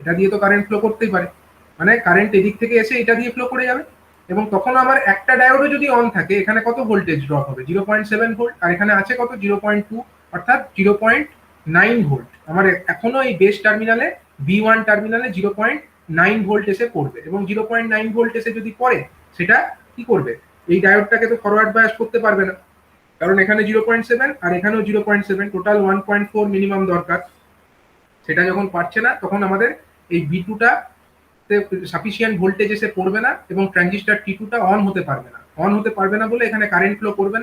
এটা দিয়ে তো কারেন্ট ফ্লো করতেই পারে, মানে কারেন্ট এদিক থেকে এসে এটা দিয়ে ফ্লো করে যাবে। এবং তখন আমার একটা ডায়োডও যদি অন থাকে, এখানে কত ভোল্টেজ ড্রপ হবে 0.7 ভোল্ট, আর এখানে আছে কত 0.2, অর্থাৎ 0.9 ভোল্ট আমার এখনো এই বেস টার্মিনালে, B1 টার্মিনালে 0.9 ভোল্ট এসে পড়বে। এবং 0.9 ভোল্ট এসে যদি পড়ে, সেটা কি করবে, এই ডায়োডটাকে তো ফরওয়ার্ড বায়াস করতে পারবে না, কারণ এখানে 0.7 আর এখানেও 0.7, টোটাল 1.4 মিনিমাম দরকার। সেটা যখন পারছে না, তখন আমাদের এই B2টা সাফিসিয়েন্ট ভোল্টেজ এসে পড়বে না, এবং ট্রানজিস্টর T2টা অন হতে পারবে না। অন হতে পারবে না বলে এখানে কারেন্ট ফ্লো করবে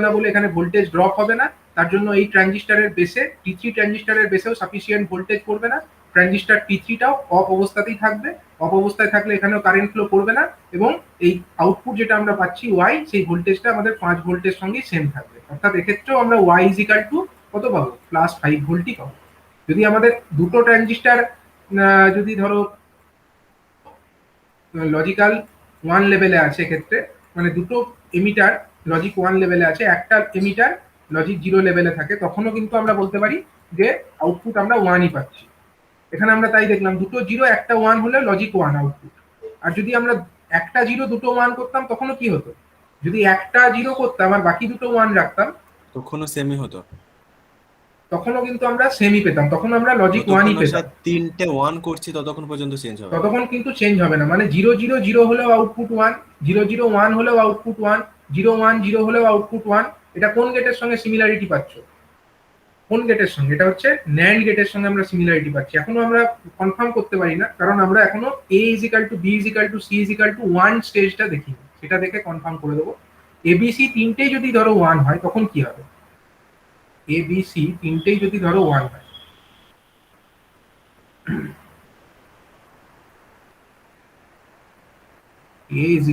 না, বলে এখানে ভোল্টেজ ড্রপ হবে না, তার জন্য এই ট্রানজিস্টরের বেসে, T3 ট্রানজিস্টরের বেসেও সাফিসিয়েন্ট ভোল্টেজ পড়বে না, ট্রানজিস্টর T3টাও অফ অবস্থাতেই থাকবে, অফ অবস্থায় থাকলে এখানেও কারেন্ট ফ্লো করবে না, এবং এই আউটপুট যেটা আমরা পাচ্ছি Y, সেই ভোল্টেজটা আমাদের 5 ভোল্টের সঙ্গে সেম থাকবে, অর্থাৎ এক্ষেত্রেও আমরা Y কত পাবো, +5 ভোল্টই পাবো। যদি আমাদের দুটো ট্রানজিস্টর যদি ধরো লজিক্যাল 1 লেভেলে আছে, ক্ষেত্রে মানে দুটো এমিটার লজিক 1 লেভেলে আছে, একটা এমিটার লজিক 0 লেভেলে থাকে, তখনও কিন্তু আমরা বলতে পারি যে আউটপুট আমরা 1ই পাচ্ছি। এখানে আমরা তাই দেখলাম, দুটো 0 একটা 1 হলে লজিক 1 আউটপুট। আর যদি আমরা একটা 0 দুটো 1 করতাম, তখনও কি হতো, যদি একটা 0 করতাম আর বাকি দুটো 1 রাখতাম, তখনও সেমই হতো, তখনও কিন্তু আমরা সেমই পেতাম, তখন আমরা লজিক 1ই পেতাম। তিনটে 1 করছি ততক্ষণ পর্যন্ত চেঞ্জ হবে, ততক্ষণ কিন্তু চেঞ্জ হবে না, মানে 0 0 0 হলেও আউটপুট 1, 0 0 1 হলেও আউটপুট 1, 0 1 0 হলেও আউটপুট 1। এটা কোন গেটের সঙ্গে সিমিলারিটি পাচ্ছ, কোন গেটের সঙ্গে, এটা হচ্ছে ন্যান্ড গেটের সঙ্গে আমরা সিমিলারিটি পাচ্ছি। এখনো আমরা কনফার্ম করতে পারি না, কারণ আমরা এখনো A = B = C = 1 স্টেজটা দেখিনি, সেটা দেখে কনফার্ম করে দেবো। ABC তিনটেই যদি ধরো 1 হয়, তখন কি হবে, ABC তিনটেই যদি ধরো 1 হয়, A =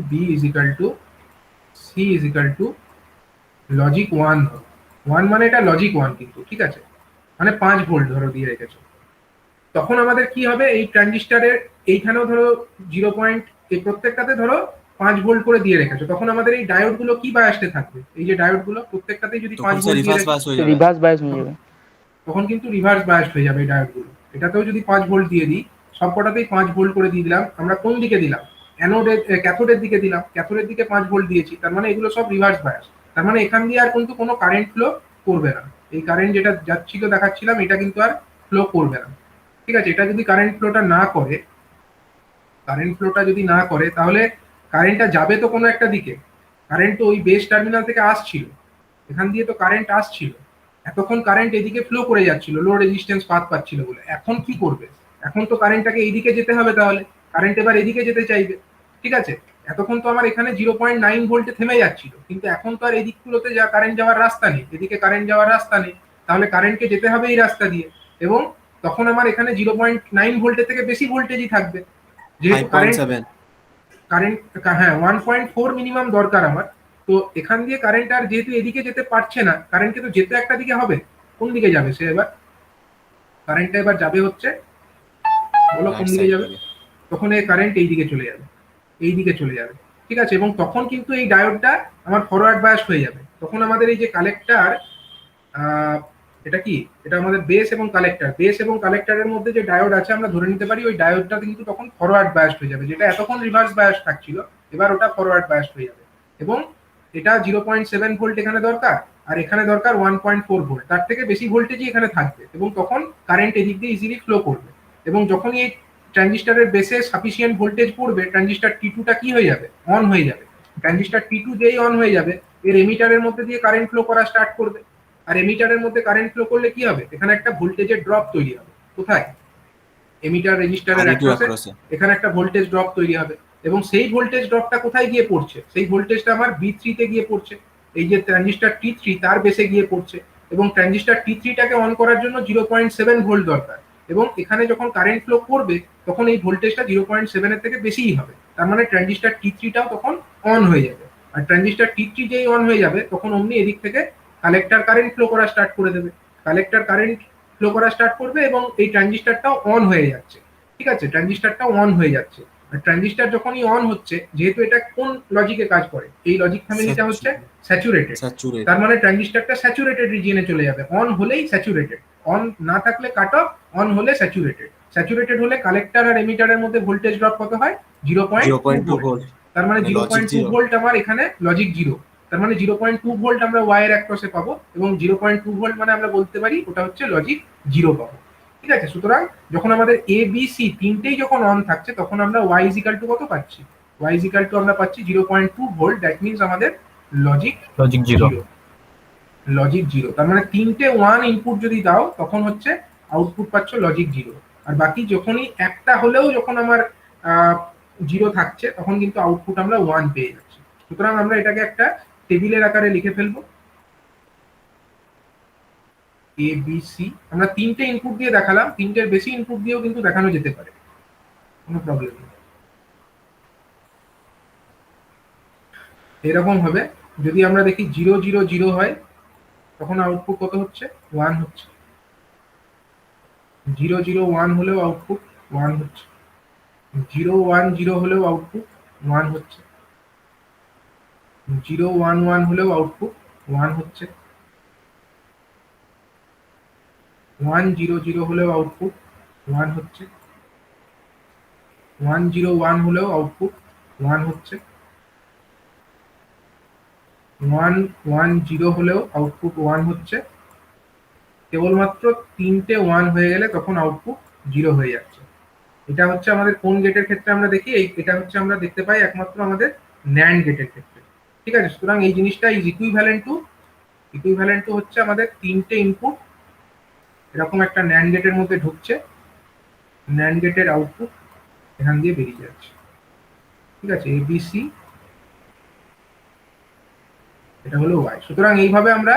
B = C লজিক 1 ধরো, 1 মানে এটা লজিক 1 কিন্তু, ঠিক আছে, মানে 5 ভোল্ট ধরো দিয়ে রেখেছো, তখন আমাদের কি হবে, এই ট্রানজিস্টরের এইখানেও ধরো 0 পয়েন্ট, এই প্রত্যেকটাতে ধরো 5 ভোল্ট করে দিয়ে রেখেছো, তখন আমাদের এই ডায়োড গুলো কি বায়াসে থাকবে, এই যে ডায়োড গুলো প্রত্যেকটাতেই যদি 5 ভোল্ট দিয়ে রিভার্স বায়াস হয়ে যাবে, তখন কিন্তু রিভার্স বায়াসড হয়ে যাবে এই ডায়োড গুলো। এটাতেও যদি 5 ভোল্ট দিয়ে দিই, সবকটাতেই 5 ভোল্ট করে দিয়ে দিলাম, আমরা কোন দিকে দিলাম, অ্যানোডের ক্যাথোডের দিকে দিলাম, ক্যাথোডের দিকে 5 ভোল্ট দিয়েছি, তার মানে এগুলো সব রিভার্স বায়াস, তার মানে এখান দিয়ে আর কিন্তু কোনো কারেন্ট ফ্লো করবে না, এই কারেন্ট যেটা যাচ্ছিল দেখাচ্ছিলাম, এটা কিন্তু আর ফ্লো করবে না। ঠিক আছে, এটা যদি কারেন্ট ফ্লোটা না করে, তাহলে কারেন্টটা যাবে তো কোনো একটা দিকে, কারেন্ট তো ওই বেস টার্মিনাল থেকে আসছিল, এখান দিয়ে তো কারেন্ট আসছিল, এতক্ষণ কারেন্ট এদিকে ফ্লো করে যাচ্ছিল, লো রেজিস্ট্যান্স পাথ পাচ্ছিল বলে। এখন কি করবে, এখন তো কারেন্টটাকে এইদিকে যেতে হবে, তাহলে কারেন্ট এবার এদিকে যেতে চাইবে। ঠিক আছে, এতক্ষণ তো আমার এখানে 0.9 ভোল্টে থেমে যাচ্ছিল, কিন্তু এখন তো আর এই দিকগুলোতে যা কারেন্ট যাওয়ার রাস্তা নেই, এদিকে কারেন্ট যাওয়ার রাস্তা নেই, তাহলে কারেন্টকে যেতে হবে এই রাস্তা দিয়ে, এবং তখন আমার এখানে 0.9 ভোল্টের থেকে বেশি ভোল্টেজই থাকবে, যেহেতু কারেন্ট হ্যাঁ 1.4 মিনিমাম দরকার আমার। তো এখান দিয়ে কারেন্ট আর যেহেতু এদিকে যেতে পারছে না, কারেন্টকে তো যেতে একটা দিকে হবে, কোন দিকে যাবে সে এবার, কারেন্টটা এবার যাবে হচ্ছে, বলো কোন দিকে যাবে, তখন এই কারেন্ট এই দিকে চলে যাবে, ঠিক আছে, এবং তখন কিন্তু এই ডায়োডটা আমার ফরওয়ার্ড বায়াস হয়ে যাবে, তখন আমাদের এই যে কালেক্টর, এটা কি, এটা আমাদের বেস এবং কালেক্টর। বেস এবং কালেক্টরের মধ্যে যে ডায়োড আছে আমরা ধরে নিতে পারি ওই ডায়োডটা কিন্তু তখন ফরওয়ার্ড বায়াসড হয়ে যাবে, যেটা এতক্ষণ রিভার্স বায়াস থাকছিল এবার ওটা ফরওয়ার্ড বায়াসড হয়ে যাবে। এবং এটা 0.7 ভোল্ট এখানে দরকার, আর এখানে দরকার 1.4 ভোল্ট, তার থেকে বেশি ভোল্টেজই এখানে থাকবে এবং তখন কারেন্ট এদিক দিয়ে ইজিলি ফ্লো করবে। এবং যখনই এই ট্রানজিস্টরের বেসে সাফিসিয়েন্ট ভোল্টেজ পড়বে ট্রানজিস্টর T2 টা কি হয়ে যাবে, অন হয়ে যাবে। ট্রানজিস্টর T2 যেই অন হয়ে যাবে এর এমিটারের মধ্যে দিয়ে কারেন্ট ফ্লো করা স্টার্ট করবে, আর এমিটারের মধ্যে কারেন্ট ফ্লো করলে কি হবে, এখানে একটা ভোল্টেজের ড্রপ তৈরি হবে। কোথায়, এমিটার রেজিস্টারের অ্যাক্রসে এখানে একটা ভোল্টেজ ড্রপ তৈরি হবে। এবং সেই ভোল্টেজ ড্রপটা কোথায় গিয়ে পড়ছে, সেই ভোল্টেজটা আমার B3 তে গিয়ে পড়ছে, এই যে ট্রানজিস্টর T3 তার বেসে গিয়ে পড়ছে। এবং ট্রানজিস্টর T3 টাকে অন করার জন্য 0.7 ভোল্ট দরকার, এবং এখানে যখন কারেন্ট ফ্লো করবে তখন এই ভোল্টেজটা 0.7 এর থেকে বেশিই হবে, তার মানে ট্রানজিস্টর T3 টাও তখন অন হয়ে যাবে। আর ট্রানজিস্টর T3 যেই অন হয়ে যাবে তখন অমনি এদিক থেকে কালেক্টর কারেন্ট ফ্লো করা স্টার্ট করে দেবে, কালেক্টর কারেন্ট ফ্লো করা স্টার্ট করবে এবং এই ট্রানজিস্টরটাও অন হয়ে যাচ্ছে। ঠিক আছে, ট্রানজিস্টরটাও অন হয়ে যাচ্ছে। আর ট্রানজিস্টর যখনই অন হচ্ছে, যেহেতু এটা কোন লজিকে কাজ করে, এই লজিক ফ্যামিলিটা হচ্ছে স্যাচুরেটেড, তার মানে ট্রানজিস্টরটা স্যাচুরেটেড রিজিয়নে চলে যাবে। অন হলেই স্যাচুরেটেড, অন না থাকলে কাট অফ, অন হলে স্যাচুরেটেড। স্যাচুরেটেড হলে কালেক্টর আর এমিটারের মধ্যে ভোল্টেজ ড্রপ কত হয়, 0.2 ভোল্ট। তার মানে 0.2 ভোল্ট আমার এখানে লজিক জিরো, তার মানে 0.2 ভোল্ট আমরা ওয়াইয়ের অ্যাক্রসে পাবো, এবং 0.2 ভোল্ট মানে আমরা বলতে পারি ওটা হচ্ছে লজিক জিরো পাবো। ঠিক আছে, সুতরাং যখন আমাদের এ বি সি তিনটেই যখন অন থাকছে তখন আমরা ওয়াই ইজিক্যাল টু কত পাচ্ছি, ওয়াই ইজিক্যাল টু আমরা পাচ্ছি 0.2 ভোল্ট। দ্যাট মিনস আমাদের লজিক জিরো, লজিক জিরো। তার মানে তিনটে ওয়ান ইনপুট যদি দাও তখন হচ্ছে আউটপুট পাচ্ছ লজিক জিরো। আর বাকি যখনই একটা হলেও যখন আমার জিরো থাকছে তখন কিন্তু আউটপুট আমরা ওয়ান পেয়ে যাচ্ছি। সুতরাং আমরা এটাকে একটা টেবিলের আকারে লিখে ফেলবো, এ বি সি। আমরা তিনটে ইনপুট দিয়ে দেখালাম, তিনটের বেশি ইনপুট দিয়েও কিন্তু দেখানো যেতে পারে, কোনো প্রবলেম নেই। এরকম হবে, যদি আমরা দেখি 0 0 0 হয় তখন আউটপুট কত হচ্ছে, 1 হচ্ছে। 0 0 1 হলেও আউটপুট 1 হচ্ছে, 0 1 0 হলেও আউটপুট 1 হচ্ছে, 0 1 1 হলেও আউটপুট 1 হচ্ছে, 1 0 0 হলেও আউটপুট 1 হচ্ছে, 1 0 1 হলেও আউটপুট 1 হচ্ছে, 1 1 0 হলেও আউটপুট 1 হচ্ছে। কেবলমাত্র তিনটে 1 হয়ে গেলে তখন আউটপুট 0 হয়ে যাচ্ছে। এটা হচ্ছে আমাদের কোন গেটের ক্ষেত্রে আমরা দেখি, এটা হচ্ছে আমরা দেখতে পাই একমাত্র আমাদের ন্যান্ড গেটের ক্ষেত্রে। ঠিক আছে, সুতরাং এই জিনিসটা ইজ ইকুইভ্যালেন্ট টু হচ্ছে আমাদের তিনটে ইনপুট এরকম একটা ন্যান্ড গেটের মধ্যে ঢুকছে, ন্যান্ড গেটের আউটপুট এখান দিয়ে বেরিয়ে যাচ্ছে। ঠিক আছে, এবিসি, এটা হলো ওয়াই। সুতরাং এইভাবে আমরা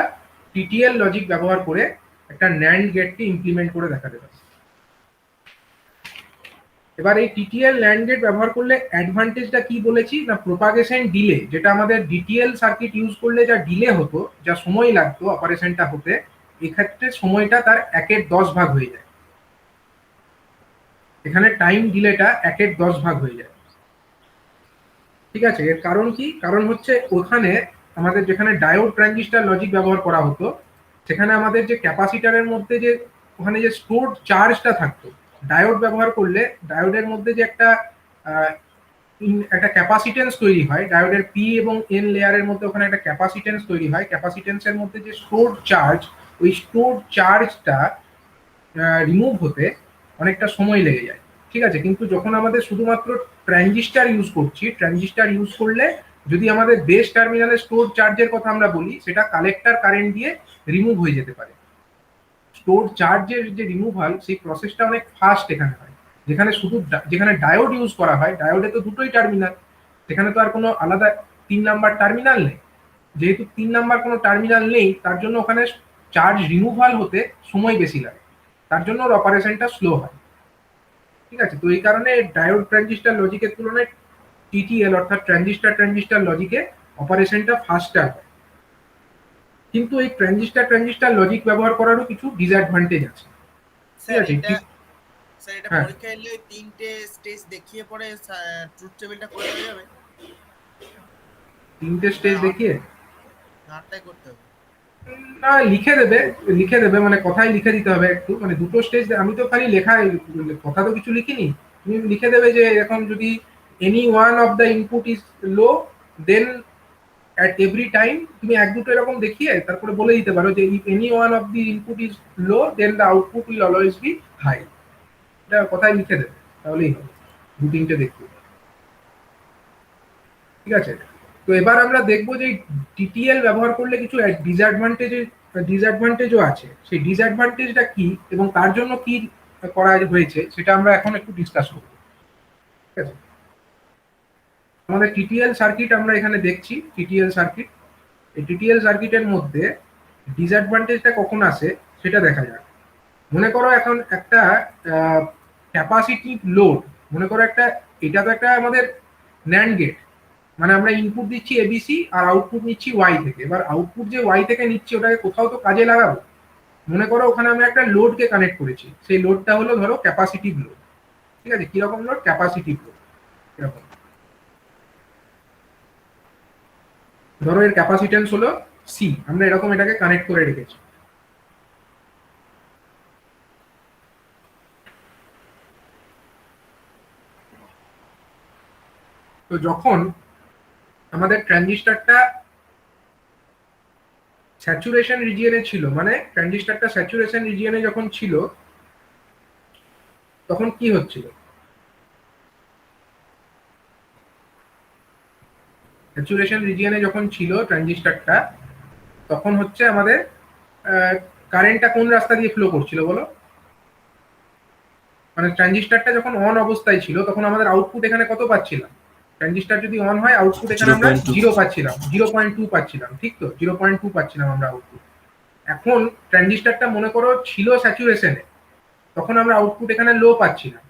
টিটিএল লজিক ব্যবহার করে একটা ন্যান্ড গেটকে ইমপ্লিমেন্ট করে দেখাতে পারি। এবার এই টিটিএল ন্যান্ড গেট ব্যবহার করলে অ্যাডভান্টেজটা কি বলেছি না, প্রোপাগেশন ডিলে, যেটা আমাদের ডিটিএল সার্কিট ইউজ করলে যা ডিলে হতো, যা সময় লাগতো অপারেশনটা হতে, এক্ষেত্রে সময়টা তার 1/10 ভাগ হয়ে যায়। এখানে টাইম ডিলেটা 1/10 ভাগ হয়ে যায়। ঠিক আছে, এর কারণ কি, কারণ হচ্ছে ওখানে আমাদের যেখানে ডায়োড ট্রানজিস্টর লজিক ব্যবহার করা হতো সেখানে আমাদের যে ক্যাপাসিটরের মধ্যে যে ওখানে যে স্টোরড চার্জটা থাকতো, ডায়োড ব্যবহার করলে ডায়োডের মধ্যে যে একটা ক্যাপাসিটেন্স তৈরি হয়, ডায়োডের পি এবং এন লেয়ারের মধ্যে ওখানে একটা ক্যাপাসিটেন্স তৈরি হয়। ক্যাপাসিটেন্সের মধ্যে যে স্টোরড চার্জ, ওই স্টোরড চার্জটা রিমুভ হতে অনেকটা সময় লেগে যায়। ঠিক আছে, কিন্তু যখন আমাদের শুধুমাত্র ট্রানজিস্টর ইউজ করছি, ট্রানজিস্টর ইউজ করলে যদি আমাদের বেস টার্মিনালে স্টোর চার্জের কথা আমরা বলি, সেটা কালেক্টর কারেন্ট দিয়ে রিমুভ হয়ে যেতে পারে। স্টোর চার্জের যে রিমুভাল, সেই প্রসেসটা অনেক ফাস্ট এখানে হয়। যেখানে ডায়োড ইউজ করা হয়, ডায়োডে তো দুটোই টার্মিনাল, সেখানে তো আর কোনো আলাদা 3 নাম্বার টার্মিনাল নেই। যেহেতু 3 নাম্বার কোনো টার্মিনাল নেই, তার জন্য ওখানে চার্জ রিমুভাল হতে সময় বেশি লাগে, তার জন্য ওর অপারেশনটা স্লো হয়। ঠিক আছে, তো এই কারণে ডায়োড ট্রানজিস্টর লজিকের তুলনায় টিটিএল অর্থাৎ ট্রানজিস্টর লজিকে অপারেশনটা ফাস্টার হয়। কিন্তু এই ট্রানজিস্টর লজিক ব্যবহার করারও কিছু ডিসঅ্যাডভান্টেজ আছে। ঠিক আছে, স্যার এটা হ্যাঁ। পরীক্ষায় এলে তিনটে স্টেজ দেখিয়ে পরে ট্রুথ টেবিলটা করে দেওয়া যাবে? তিনটে স্টেজ দেখিয়ে নাটটাই করতে হবে। না, লিখে দেবে মানে কথাই লিখে দিতে হবে একটু, মানে দুটো স্টেজ। আমি তো খালি লেখা, কথা তো কিছু লিখিনি। তুমি লিখে দেবে যে এখন যদি any one of the input is low, then at every time তুমি এক দুটো এরকম দেখিয়ে তারপরে বলে দিতে পারো যে if any one of the input is low then the output will always be high। এটা কথায় লিখে দেবে, তাহলেই হবে। দু তিনটে দেখবে, ঠিক আছে। তো এবার আমরা দেখবো যে টিটিএল ব্যবহার করলে কিছু ডিসঅ্যাডভান্টেজও আছে। সেই ডিসঅ্যাডভান্টেজটা কি এবং তার জন্য কি করা হয়েছে সেটা আমরা এখন একটু ডিসকাস করবো, ঠিক আছে। আমাদের টিটিএল সার্কিট আমরা এখানে দেখছি, টিটিএল সার্কিট। এই টিটিএল সার্কিটের মধ্যে ডিসঅ্যাডভান্টেজটা কখন আসে সেটা দেখা যাক। মনে করো এখন একটা ক্যাপাসিটিভ লোড, মনে করো একটা, এটা তো একটা আমাদের ন্যান্ড গেট, মানে আমরা ইনপুট দিচ্ছি এবিসি আর আউটপুট নিচ্ছি ওয়াই থেকে। এবার আউটপুট যে ওয়াই থেকে নিচ্ছি ওটাকে কোথাও তো কাজে লাগাবো। মনে করো ওখানে আমরা একটা লোডকে কানেক্ট করেছি, সেই লোডটা হলো ধরো ক্যাপাসিটিভ লোড, ঠিক আছে। কিরকম লোড? Capacitive load. এরকম ধরো এর ক্যাপাসিটেন্স হলো সি, আমরা এরকম এটাকে কানেক্ট করে রেখেছি। তো যখন আমাদের ট্রানজিস্টরটা স্যাচুরেশন রিজিয়নে ছিল, মানে ট্রানজিস্টরটা স্যাচুরেশন রিজিয়নে যখন ছিল তখন কি হচ্ছিল? স্যাচুরেশন রিজিয়নে যখন ছিল ট্রানজিস্টরটা, তখন হচ্ছে আমাদের কারেন্টটা কোন রাস্তা দিয়ে ফ্লো করছিল বলো? মানে ট্রানজিস্টরটা যখন অন অবস্থায় ছিল তখন আমাদের আউটপুট এখানে কত পাচ্ছিলাম? ট্রানজিস্টর যদি অন হয় আউটপুট এখানে আমরা 0.2 পাচ্ছিলাম, 0.2 পাচ্ছিলাম, ঠিক তো? 0.2 পাচ্ছিলাম আমরা আউটপুট। এখন ট্রানজিস্টরটা মনে করো ছিল স্যাচুরেশনে, তখন আমরা আউটপুট এখানে লো পাচ্ছিলাম।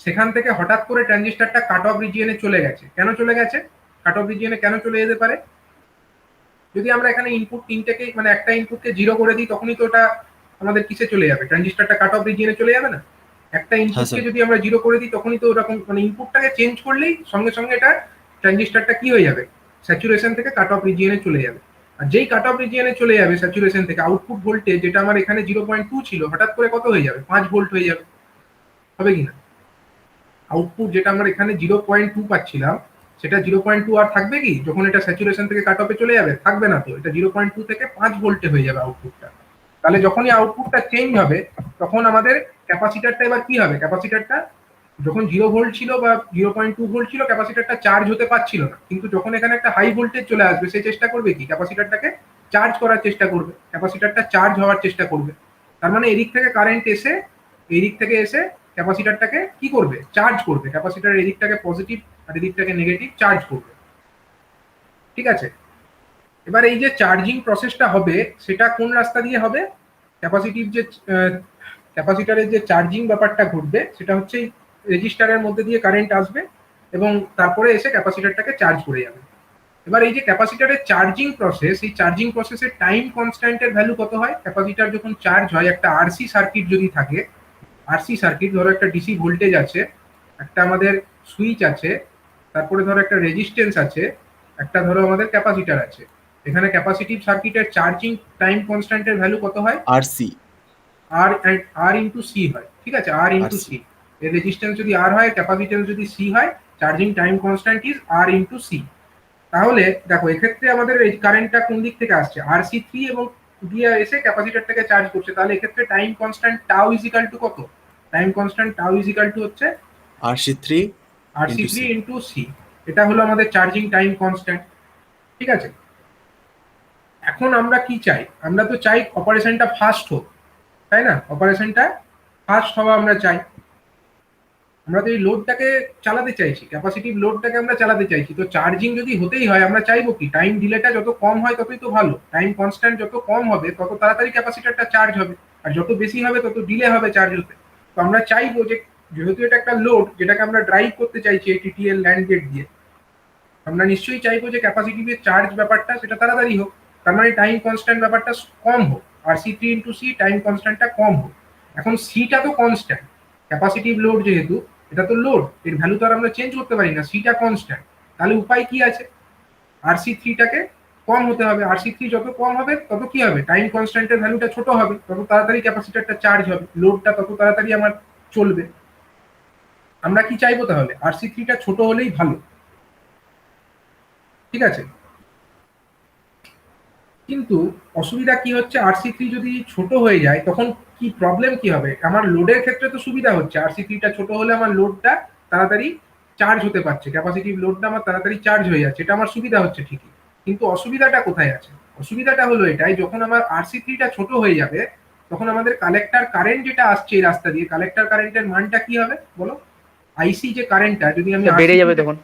সেখান থেকে হঠাৎ করে ট্রানজিস্টরটা কাট অফ রিজিয়নে চলে গেছে। কেন চলে গেছে? কাট অফ রিজিয়নে কেন চলে যেতে পারে? যদি আমরা এখানে ইনপুট তিনটেকে, মানে একটা ইনপুটকে জিরো করে দিই, তখনই তো ওটা আমাদের কিসে চলে যাবে? ট্রানজিস্টরটা কাট অফ রিজিয়নে চলে যাবে না? একটা ইনপুটকে যদি আমরা জিরো করে দিই তখনই তো ওরকম, মানে ইনপুটটাকে চেঞ্জ করলেই সঙ্গে সঙ্গে এটা ট্রানজিস্টরটা কি হয়ে যাবে? স্যাচুরেশন থেকে কাট অফ রিজিয়নে চলে যাবে। আর যেই কাট অফ রিজিয়নে চলে যাবে স্যাচুরেশন থেকে, আউটপুট ভোল্টেজ যেটা আমার এখানে 0.2 ছিল হঠাৎ করে কত হয়ে যাবে? 5 ভোল্ট হয়ে যাবে, হবে কিনা? আউটপুট যেটা আমরা এখানে 0.2 পাচ্ছিলাম সেটা 0.2 আর থাকবে কি যখন এটা স্যাচুরেশন থেকে কাট অফে চলে যাবে? থাকবে না তো, এটা 0.2 থেকে 5 ভোল্টে হয়ে যাবে আউটপুটটা। তাহলে যখনই আউটপুটটা চেঞ্জ হবে তখন আমাদের ক্যাপাসিটারটা এবার কি হবে? ক্যাপাসিটারটা যখন 0 ভোল্ট ছিল বা 0.2 ভোল্ট ছিল ক্যাপাসিটারটা চার্জ হতে পারছিল না, কিন্তু যখন এখানে একটা হাই ভোল্টেজ চলে আসবে সে চেষ্টা করবে কি? ক্যাপাসিটারটাকে চার্জ করার চেষ্টা করবে, ক্যাপাসিটারটা চার্জ হওয়ার চেষ্টা করবে। তার মানে এদিক থেকে কারেন্ট এসে, এই দিক থেকে এসে ক্যাপাসিটারটাকে কি করবে? চার্জ করবে। ক্যাপাসিটার এদিকটাকে পজিটিভ আর এদিকটাকে নেগেটিভ চার্জ করবে, ঠিক আছে। এবার এই যে চার্জিং প্রসেসটা হবে সেটা কোন রাস্তা দিয়ে হবে? ক্যাপাসিটিভ যে ক্যাপাসিটারের যে চার্জিং ব্যাপারটা ঘটবে সেটা হচ্ছে রেজিস্টারের মধ্যে দিয়ে কারেন্ট আসবে এবং তারপরে এসে ক্যাপাসিটারটাকে চার্জ করে যাবে। এবার এই যে ক্যাপাসিটারের চার্জিং প্রসেস, এই চার্জিং প্রসেসের টাইম কনস্ট্যান্টের ভ্যালু কত হয়? ক্যাপাসিটার যখন চার্জ হয়, একটা আরসি সার্কিট যদি থাকে, আরসি সার্কিট ধরো একটা ডিসি ভোল্টেজ আছে, একটা আমাদের সুইচ আছে, তারপরে ধরো একটা রেজিস্ট্যান্স আছে, একটা ধরো আমাদের ক্যাপাসিটার আছে। এখানে ক্যাপাসিটিভ সার্কিটের চার্জিং টাইম কনস্ট্যান্টের ভ্যালু কত হয়? আরসি আর আর ইন্টু সি হয়, ঠিক আছে, আর ইন্টু RC সি। এর রেজিস্ট্যান্স যদি আর হয়, ক্যাপাসিটেন্স যদি সি হয়, charging time constant is R into C. তাহলে দেখো এক্ষেত্রে আমাদের এই কারেন্টটা কোন দিক থেকে আসছে? আরসি থ্রি এবং দিয়ে এসে ক্যাপাসিটারটাকে চার্জ করছে। তাহলে এক্ষেত্রে time constant tau is equal to কত? Time constant tau is equal to হচ্ছে RC3 RC into three C। Into C. এটা হলো আমাদের চার্জিং টাইম কনস্ট্যান্ট, ঠিক আছে। এখন আমরা কি চাই? আমরা তো চাই অপারেশনটা ফাস্ট হোক, তাই না? অপারেশনটা ফাস্ট হওয়া আমরা চাই। আমরা তো এই লোডটাকে চালাতে চাইছি, ক্যাপাসিটিভ লোডটাকে আমরা চালাতে চাইছি। তো চার্জিং যদি হতেই হয় আমরা চাইবো কি? টাইম ডিলেটা যত কম হয় ততই তো ভালো। টাইম কনস্ট্যান্ট যত কম হবে তত তাড়াতাড়ি ক্যাপাসিটারটা চার্জ হবে, আর যত বেশি হবে তত ডিলে হবে চার্জ হতে। তো আমরা চাইবো যে যেহেতু এটা একটা লোড যেটাকে আমরা ড্রাইভ করতে চাইছি এই টিটিএল ল্যান্ড গেট দিয়ে, আমরা নিশ্চয়ই চাইবো যে ক্যাপাসিটিভের চার্জ ব্যাপারটা সেটা তাড়াতাড়ি হোক। তার মানে টাইম কনস্ট্যান্ট ব্যাপারটা কম হোক, R C three into C time কনস্ট্যান্টটা কম হোক। এখন সিটা তো কনস্ট্যান্ট, ক্যাপাসিটিভ লোড যেহেতু এটা তো লোড, এর ভ্যালু তো আর আমরা চেঞ্জ করতে পারি না, সিটা কনস্ট্যান্ট। তাহলে উপায় কি আছে? আর সি থ্রিটাকে কম হতে হবে। RC3 যত কম হবে তত কি হবে, টাইম কনস্ট্যান্টের ভ্যালুটা ছোট হবে, তত তাড়াতাড়ি ক্যাপাসিটরটা চার্জ হবে, লোডটা তত তাড়াতাড়ি আমার চলবে। আমরা কি চাইবো তাহলে, RC3টা ছোট হলেই ভালো, ঠিক আছে। কিন্তু অসুবিধা কি হচ্ছে, RC3 যদি ছোট হয়ে যায় তখন কি প্রবলেম কি হবে, আমার লোডের ক্ষেত্রে তো সুবিধা হচ্ছে, RC3টা ছোট হলে আমার লোডটা তাড়াতাড়ি চার্জ হতে পারছে, ক্যাপাসিটিভ লোডটা আমার তাড়াতাড়ি চার্জ হয়ে যাচ্ছে, এটা আমার সুবিধা হচ্ছে ঠিকই। কিন্তু অসুবিধাটা কোথায় আছে, অসুবিধাটা হলো এটাই, যখন আমার RC3টা ছোট হয়ে যাবে তখন আমাদের কালেক্টর কারেন্ট যেটা আসছে এই রাস্তা দিয়ে, কালেক্টর কারেন্টের মানটা কি হবে বলো, আইসি যে কারেন্টটা, যদি আমি বেড়ে যাবে তখন।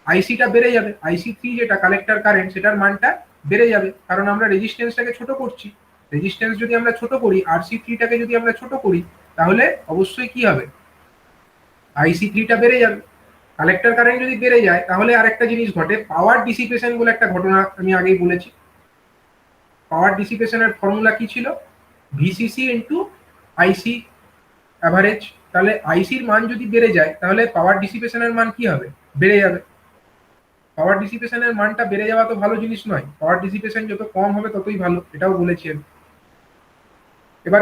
আইসিটা বেড়ে যাবে, আইসি3 যেটা কালেক্টর কারেন্ট সেটার মানটা বেড়ে যাবে, কারণ আমরা রেজিস্ট্যান্সটাকে ছোট করছি। রেজিস্ট্যান্স যদি আমরা ছোট করি, RC3টাকে যদি আমরা ছোট করি, তাহলে অবশ্যই কি হবে, আইসি3টা বেড়ে যাবে। কালেক্টর কারেন্ট যদি বেড়ে যায় তাহলে আরেকটা জিনিস ঘটে, পাওয়ার ডিসিপেশন বলে একটা ঘটনা আমি আগেই বলেছি। পাওয়ার ডিসিপেশনের ফর্মুলা কি ছিল, ভিসিসি ইন্টু আইসি অ্যাভারেজ। তাহলে আইসির মান যদি বেড়ে যায় তাহলে পাওয়ার ডিসিপেশনের মান কি হবে, বেড়ে যাবে। পাওয়ার ডিসিপেশনের মানটা বেড়ে যাওয়া তো ভালো জিনিস নয়, পাওয়ার ডিসিপেশন যত কম হবে ততই ভালো, এটাও বলেছি আমি। এবার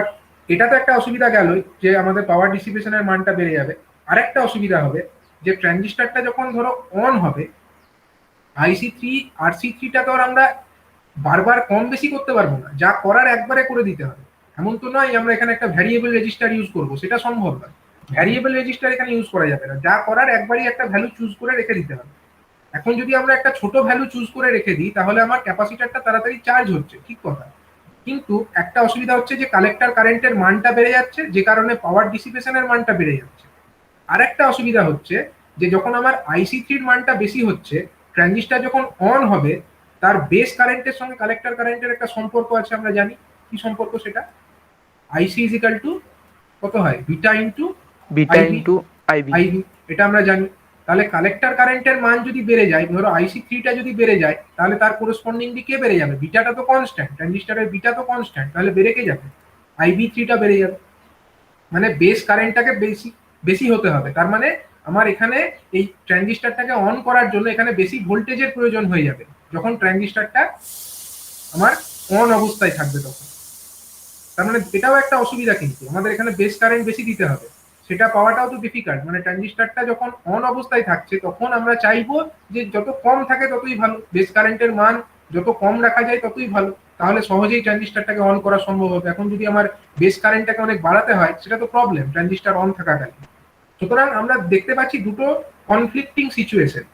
এটা তো একটা অসুবিধা গেল যে আমাদের পাওয়ার ডিসিপেশনের মানটা বেড়ে যাবে। আরেকটা অসুবিধা হবে যে ট্রানজিস্টরটা যখন ধরো অন হবে, আইসি3 RC3টা তো আর আমরা বারবার কম বেশি করতে পারবো না, যা করার একবারে করে দিতে হবে। এমন তো নয় আমরা এখানে একটা ভ্যারিয়েবল রেজিস্টার ইউজ করবো, সেটা সম্ভব নয়। ভ্যারিয়েবল রেজিস্টার এখানে ইউজ করা যাবে না, যা করার একবারই একটা ভ্যালু চুজ করে রেখে দিতে হবে। এখন যদি আমরা একটা ছোট ভ্যালু চুজ করে রেখে দিই তাহলে আমার ক্যাপাসিটরটা তাড়াতাড়ি চার্জ হচ্ছে, ঠিক কথা। কিন্তু একটা অসুবিধা হচ্ছে যে কালেক্টর কারেন্টের মানটা বেড়ে যাচ্ছে, যে কারণে পাওয়ার ডিসিপেশনের মানটা বেড়ে যাচ্ছে। আরেকটা অসুবিধা হচ্ছে যে যখন আমার আইসি3 মানটা বেশি হচ্ছে, ট্রানজিস্টর যখন অন হবে তার বেস কারেন্টের সঙ্গে কালেক্টর কারেন্টের একটা সম্পর্ক আছে, আমরা জানি কি সম্পর্ক সেটা, আইসি ইজ ইকাল টু কত হয়, বিটা ইন্টু আইবি। এটা আমরা জানি। তাহলে কালেক্টর কারেন্টের মান যদি বেড়ে যায়, ধরো আইসি3টা যদি বেড়ে যায়, তাহলে তার করেসপন্ডিংলি কে বেড়ে যাবে, বিটাটা তো কনস্ট্যান্ট, ট্রানজিস্টরের বিটা তো কনস্ট্যান্ট, তাহলে বেড়ে কে যাবে, আইবি3টা বেড়ে যাবে। মানে বেস কারেন্টটাকে বেশি বেশি হতে হবে, তার মানে আমার এখানে এই ট্রানজিস্টরটাকে অন করার জন্য এখানে বেশি ভোল্টেজের প্রয়োজন হয়ে যাবে যখন ট্রানজিস্টরটা আমার অন অবস্থায় থাকবে তখন। তার মানে এটাও একটা অসুবিধা, কিন্তু আমাদের এখানে বেস কারেন্ট বেশি দিতে হবে, সেটা পাওয়াটাও তো ডিফিকাল্ট। মানে ট্রানজিস্টরটা যখন অন অবস্থায় থাকছে তখন আমরা চাইবো যে যত কম থাকে ততই ভালো, বেস কারেন্টের মান যত কম রাখা যায় ততই ভালো, তাহলে সহজেই ট্রানজিস্টরটাকে অন করা সম্ভব হবে। এখন যদি আমার বেস কারেন্টটাকে অনেক বাড়াতে হয় সেটা তো প্রবলেম ট্রানজিস্টর অন থাকাকালীন। সুতরাং আমরা দেখতে পাচ্ছি দুটো কনফ্লিক্টিং সিচুয়েশন।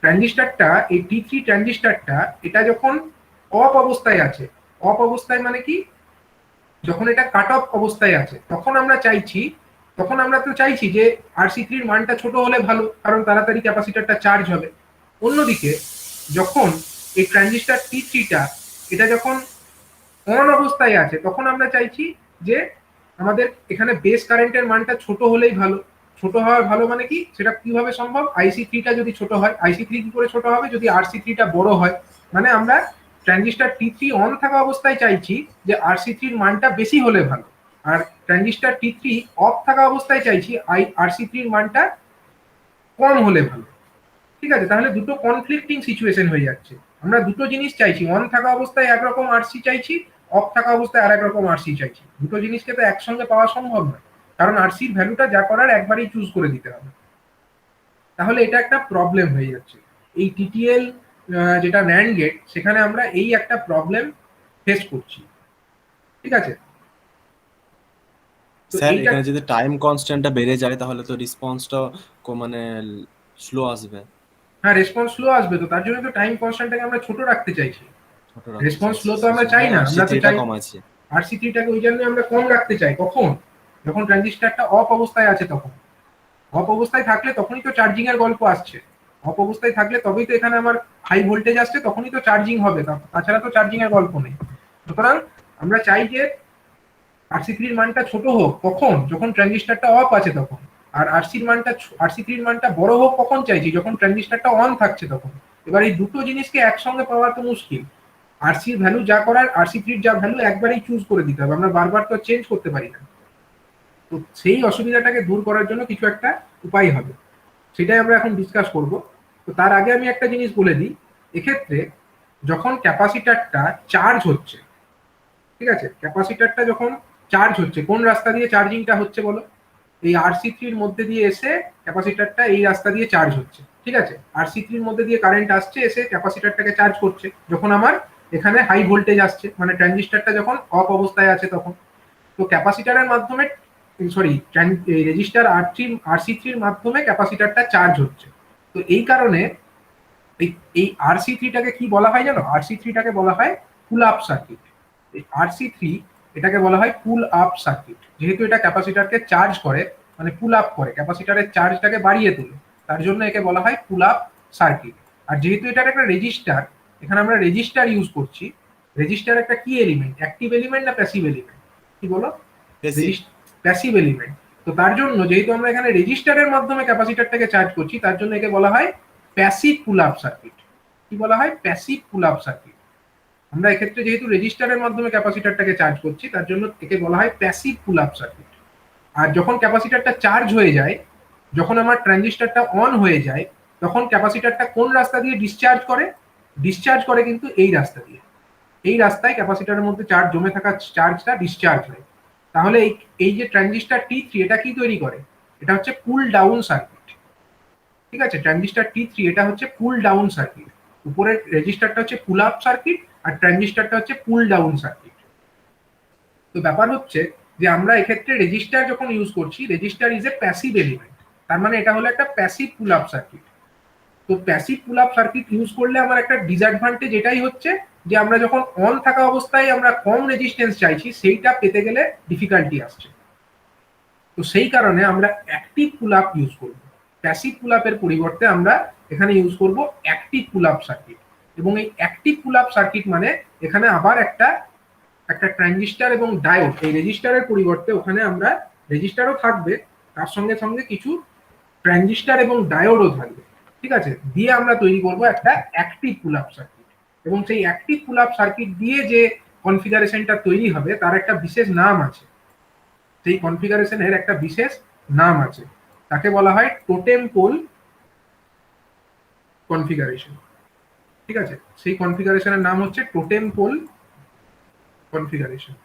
ট্রানজিস্টরটা, এই T3 ট্রানজিস্টরটা, এটা যখন অফ অবস্থায় আছে, অফ অবস্থায় মানে কি, যখন এটা কাট অফ অবস্থায় আছে তখন আমরা তো চাইছি যে RC3 মানটা ছোট হলে ভালো, কারণ তাড়াতাড়ি ক্যাপাসিটরটা চার্জ হবে। অন্যদিকে যখন এই ট্রানজিস্টর T3টা এটা যখন অন অবস্থায় আছে তখন আমরা চাইছি যে আমাদের এখানে বেস কারেন্টের মানটা ছোট হলেই ভালো। ছোট হওয়ার ভালো মানে কি, সেটা কিভাবে সম্ভব, আইসি3টা যদি ছোট হয়, আইসি3 কি করে ছোট হবে, যদি RC3টা বড় হয়। মানে আমরা ট্রানজিস্টর T3 অন থাকা অবস্থায় চাইছি যে RC3 মানটা বেশি হলে ভালো, আর ট্রানজিস্টর T3 অফ থাকা অবস্থায় চাইছি RC3 মানটা কম হলে ভালো, ঠিক আছে। তাহলে দুটো কনফ্লিক্টিং সিচুয়েশন হয়ে যাচ্ছে, আমরা দুটো জিনিস চাইছি, অন থাকা অবস্থায় একরকম আরসি চাইছি, অফ থাকা অবস্থায় আর একরকম আরসি চাইছি। দুটো জিনিসকে তো একসঙ্গে পাওয়া সম্ভব নয়, কারণ আরসির ভ্যালুটা যা করার একবারই চুজ করে দিতে হবে। তাহলে এটা একটা প্রবলেম হয়ে যাচ্ছে। এই টিটিএল যেটা ন্যান্ড গেট, সেখানে আমরা এই একটা প্রবলেম ফেস করছি, ঠিক আছে। স্যার এখানে যদি টাইম কনস্ট্যান্টটা বেড়ে যায় তাহলে তো রেসপন্সটা মানে স্লো আসবে। হ্যাঁ, রেসপন্স স্লো আসবে, তো তার জন্য তো টাইম কনস্ট্যান্টটাকে আমরা ছোট রাখতে চাইছি। রেসপন্স স্লো তো আমরা চাই না, আমরা তো চাই RC3টাকে ওই জন্য আমরা কম রাখতে চাই। কখন, যখন ট্রানজিস্টরটা অফ অবস্থায় আছে তখন। অফ অবস্থায় থাকলে তখনই তো চার্জিং এর গল্প আসছে, অফ অবস্থায় থাকলে তবেই তো এখানে আমার হাই ভোল্টেজ আসছে, তখনই তো চার্জিং হবে, তাছাড়া তো চার্জিং এর গল্প নেই। সুতরাং আমরা চাই যে RC3 মানটা ছোট হোক কখন, যখন ট্রানজিস্টরটা অফ আছে তখন, আর RC3 মানটা বড় হোক কখন চাইছি, যখন ট্রানজিস্টরটা অন থাকছে তখন। এবার এই দুটো জিনিসকে একসঙ্গে পাওয়া তো মুশকিল। RC ভ্যালু যা করার, RC3 যা ভ্যালু একবারেই চুজ করে দিতে হবে, আমরা বারবার তো চেঞ্জ করতে পারি না। তো সেই অসুবিধাটাকে দূর করার জন্য কিছু একটা উপায় হবে, সেটাই আমরা এখন ডিসকাস করব। তো তার আগে আমি একটা জিনিস বলে দিই, এক্ষেত্রে যখন ক্যাপাসিটরটা চার্জ হচ্ছে, ঠিক আছে, ক্যাপাসিটরটা যখন চার্জ হচ্ছে, কোন রাস্তা দিয়ে চার্জিংটা হচ্ছে বলো? এই RC3 মধ্যে দিয়ে এসে ক্যাপাসিটরটা এই রাস্তা দিয়ে চার্জ হচ্ছে, ঠিক আছে। RC3 মধ্যে দিয়ে কারেন্ট আসছে, এসে ক্যাপাসিটরটাকে চার্জ করছে। যখন আমার এখানে হাই ভোল্টেজ আসছে, মানে ট্রানজিস্টরটা যখন অফ অবস্থায় আছে তখন, তো ক্যাপাসিটরের মাধ্যমে, সরি, রেজিস্টার RC3 মাধ্যমে ক্যাপাসিটরটা চার্জ হচ্ছে। তো এই কারণে এই RC3টাকে কি বলা হয় জানো? RC3টাকে বলা হয় পুল আপ সার্কিট। এই RC3 এটাকে বলা হয় পুল আপ সার্কিট, যেহেতু এটা ক্যাপাসিটরকে চার্জ করে, মানে পুল আপ করে, ক্যাপাসিটরের চার্জটাকে বাড়িয়ে তোলে, তার জন্য একে বলা হয় পুল আপ সার্কিট। আর যেহেতু এটার একটা রেজিস্টার, এখানে আমরা রেজিস্টার ইউজ করছি। রেজিস্টার একটা কি এলিমেন্ট? অ্যাক্টিভ এলিমেন্ট না প্যাসিভ এলিমেন্ট? কি বলো? Passive element. তো তার জন্য যেহেতু আমরা এখানে রেজিস্টারের মাধ্যমে ক্যাপাসিটরটাকে চার্জ করছি, তার জন্য একে বলা হয় প্যাসিভ পুল আপ সার্কিট। কি বলা হয়? Passive pull up circuit. আমরা এক্ষেত্রে যেহেতু রেজিস্টারের মাধ্যমে ক্যাপাসিটরটাকে চার্জ করছি, তার জন্য একে বলা হয় প্যাসিভ পুল আপ সার্কিট। আর যখন ক্যাপাসিটরটা চার্জ হয়ে যায়, যখন আমার ট্রানজিস্টরটা অন হয়ে যায়, তখন ক্যাপাসিটরটা কোন রাস্তা দিয়ে ডিসচার্জ করে? ডিসচার্জ করে কিন্তু এই রাস্তা দিয়ে। এই রাস্তায় ক্যাপাসিটরের মধ্যে চার্জ জমে থাকা চার্জটা ডিসচার্জ হয়। তাহলে এই যে ট্রানজিস্টর T3 এটা কি তৈরি করে? এটা হচ্ছে পুল ডাউন সার্কিট, ঠিক আছে। ট্রানজিস্টর T3 এটা হচ্ছে পুল ডাউন সার্কিট। উপরের রেজিস্টারটা হচ্ছে পুল আপ সার্কিট, আর ট্রানজিস্টরটা হচ্ছে পুল ডাউন সার্কিট। তো ব্যাপার হচ্ছে যে আমরা এক্ষেত্রে রেজিস্টার যখন ইউজ করছি, register is a passive element, তার মানে এটা হলো একটা প্যাসিভ পুল আপ সার্কিট। তো passive pull up circuit use করলে আমার একটা ডিসঅ্যাডভান্টেজ এটাই হচ্ছে যে আমরা যখন অন থাকা অবস্থায় আমরা কম রেজিস্ট্যান্স চাইছি, সেইটা পেতে গেলে ডিফিকাল্টি আসছে। তো সেই কারণে আমরা অ্যাক্টিভ পুল আপ ইউজ করব। প্যাসিভ পুল আপের পরিবর্তে আমরা এখানে ইউজ করব অ্যাক্টিভ পুল আপ সার্কিট। এবং এই অ্যাক্টিভ পুল আপ সার্কিট মানে এখানে আবার একটা একটা ট্রানজিস্টর এবং ডায়োড, এই রেজিস্টারের পরিবর্তে ওখানে আমরা রেজিস্টারও থাকবে, তার সঙ্গে সঙ্গে কিছু ট্রানজিস্টর এবং ডায়োডও থাকবে, ঠিক আছে, দিয়ে আমরা তৈরি করব একটা অ্যাক্টিভ পুল আপ সার্কিট। এবং সেই অ্যাক্টিভ পুল আপ সার্কিট দিয়ে যে কনফিগারেশনটা তৈরি হবে তার একটা বিশেষ নাম আছে। সেই কনফিগারেশনের একটা বিশেষ নাম আছে, তাকে বলা হয় টোটেম পোল কনফিগারেশন, ঠিক আছে। সেই কনফিগারেশনের নাম হচ্ছে টোটেম পোল কনফিগারেশন।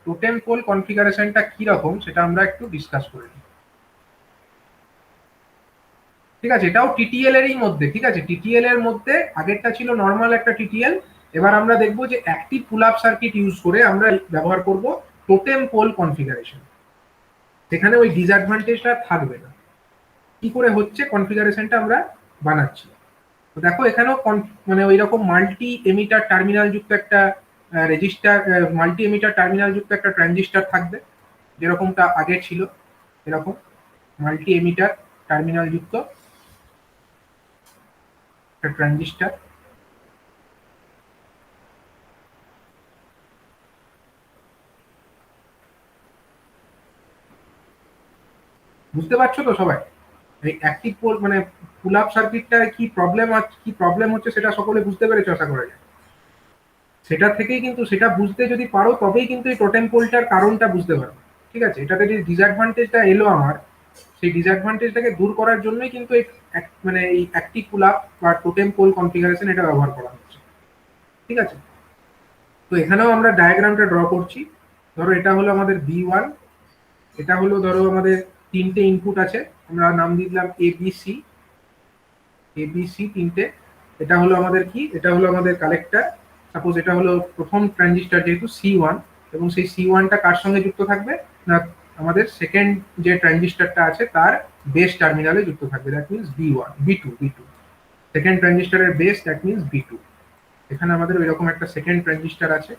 টোটেম পোল কনফিগারেশনটা কি রকম সেটা আমরা একটু ডিসকাস করে নিই, ঠিক আছে। এটাও টিটিএল এরই মধ্যে, ঠিক আছে, টিটিএল এর মধ্যে। আগেরটা ছিল নর্মাল একটা টিটিএল, এবার আমরা দেখবো যে active pull up circuit use করে আমরা ব্যবহার করব টোটেম পোল কনফিগারেশন। সেখানে ওই ডিসঅ্যাডভান্টেজটা থাকবে না। কি করে হচ্ছে কনফিগারেশনটা আমরা বানাচ্ছি, তো দেখো এখানেও মানে ওই রকম মাল্টি এমিটার টার্মিনাল যুক্ত একটা রেজিস্টার, মাল্টি এমিটার টার্মিনাল যুক্ত একটা ট্রানজিস্টর থাকবে, যেরকমটা আগে ছিল এরকম মাল্টি এমিটার টার্মিনাল যুক্ত একটা ট্রানজিস্টর। বুঝতে পারছো তো সবাই? এই অ্যাক্টিভ পোল মানে পুল আপ সার্কিটটা কি প্রবলেম হচ্ছে সেটা সকলে বুঝতে পেরেছো আশা করা যায়। সেটা থেকেই কিন্তু, সেটা বুঝতে যদি পারো তবেই কিন্তু এই টোটেম পোলটার কারণটা বুঝতে পারবে, ঠিক আছে। এটাতে যে ডিসঅ্যাডভান্টেজটা এলো আমার, সেই ডিসঅ্যাডভান্টেজটাকে দূর করার জন্যই কিন্তু এই মানে এই অ্যাক্টিভ পুল আপ বা টোটেম পোল কনফিগারেশন এটা ব্যবহার করা হচ্ছে, ঠিক আছে। তো এখানেও আমরা ডায়াগ্রামটা ড্র করছি। ধরো এটা হলো আমাদের B1, এটা হলো ধরো আমাদের তিনটে ইনপুট আছে, আমরা নাম দিয়ে দিলাম এবিসি তিনটে। এটা হলো আমাদের কি? এটা হলো আমাদের কালেক্টর। সাপোজ এটা হলো প্রথম ট্রানজিস্টর যেহেতু C1, এবং সেই C1টা কার সঙ্গে যুক্ত থাকবে না, আমাদের সেকেন্ড যে ট্রানজিস্টরটা আছে তার বেস টার্মিনালে যুক্ত থাকবে, দ্যাট মিনস B2। সেকেন্ড ট্রানজিস্টরের বেস, দ্যাট মিনস B2। এখানে আমাদের ওইরকম একটা সেকেন্ড ট্রানজিস্টর আছে,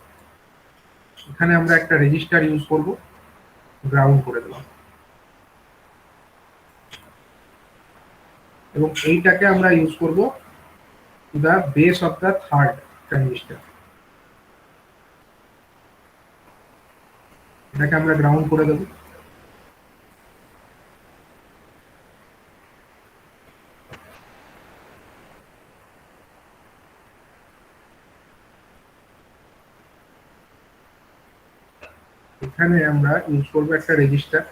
এখানে আমরা একটা রেজিস্টার ইউজ করব, গ্রাউন্ড করে দিলাম, এবং এইটাকে আমরা ইউজ করব to the base of the third transistor. এটাকে আমরা গ্রাউন্ড করে দেবো। এখানে আমরা ইউজ করবো একটা রেজিস্টার,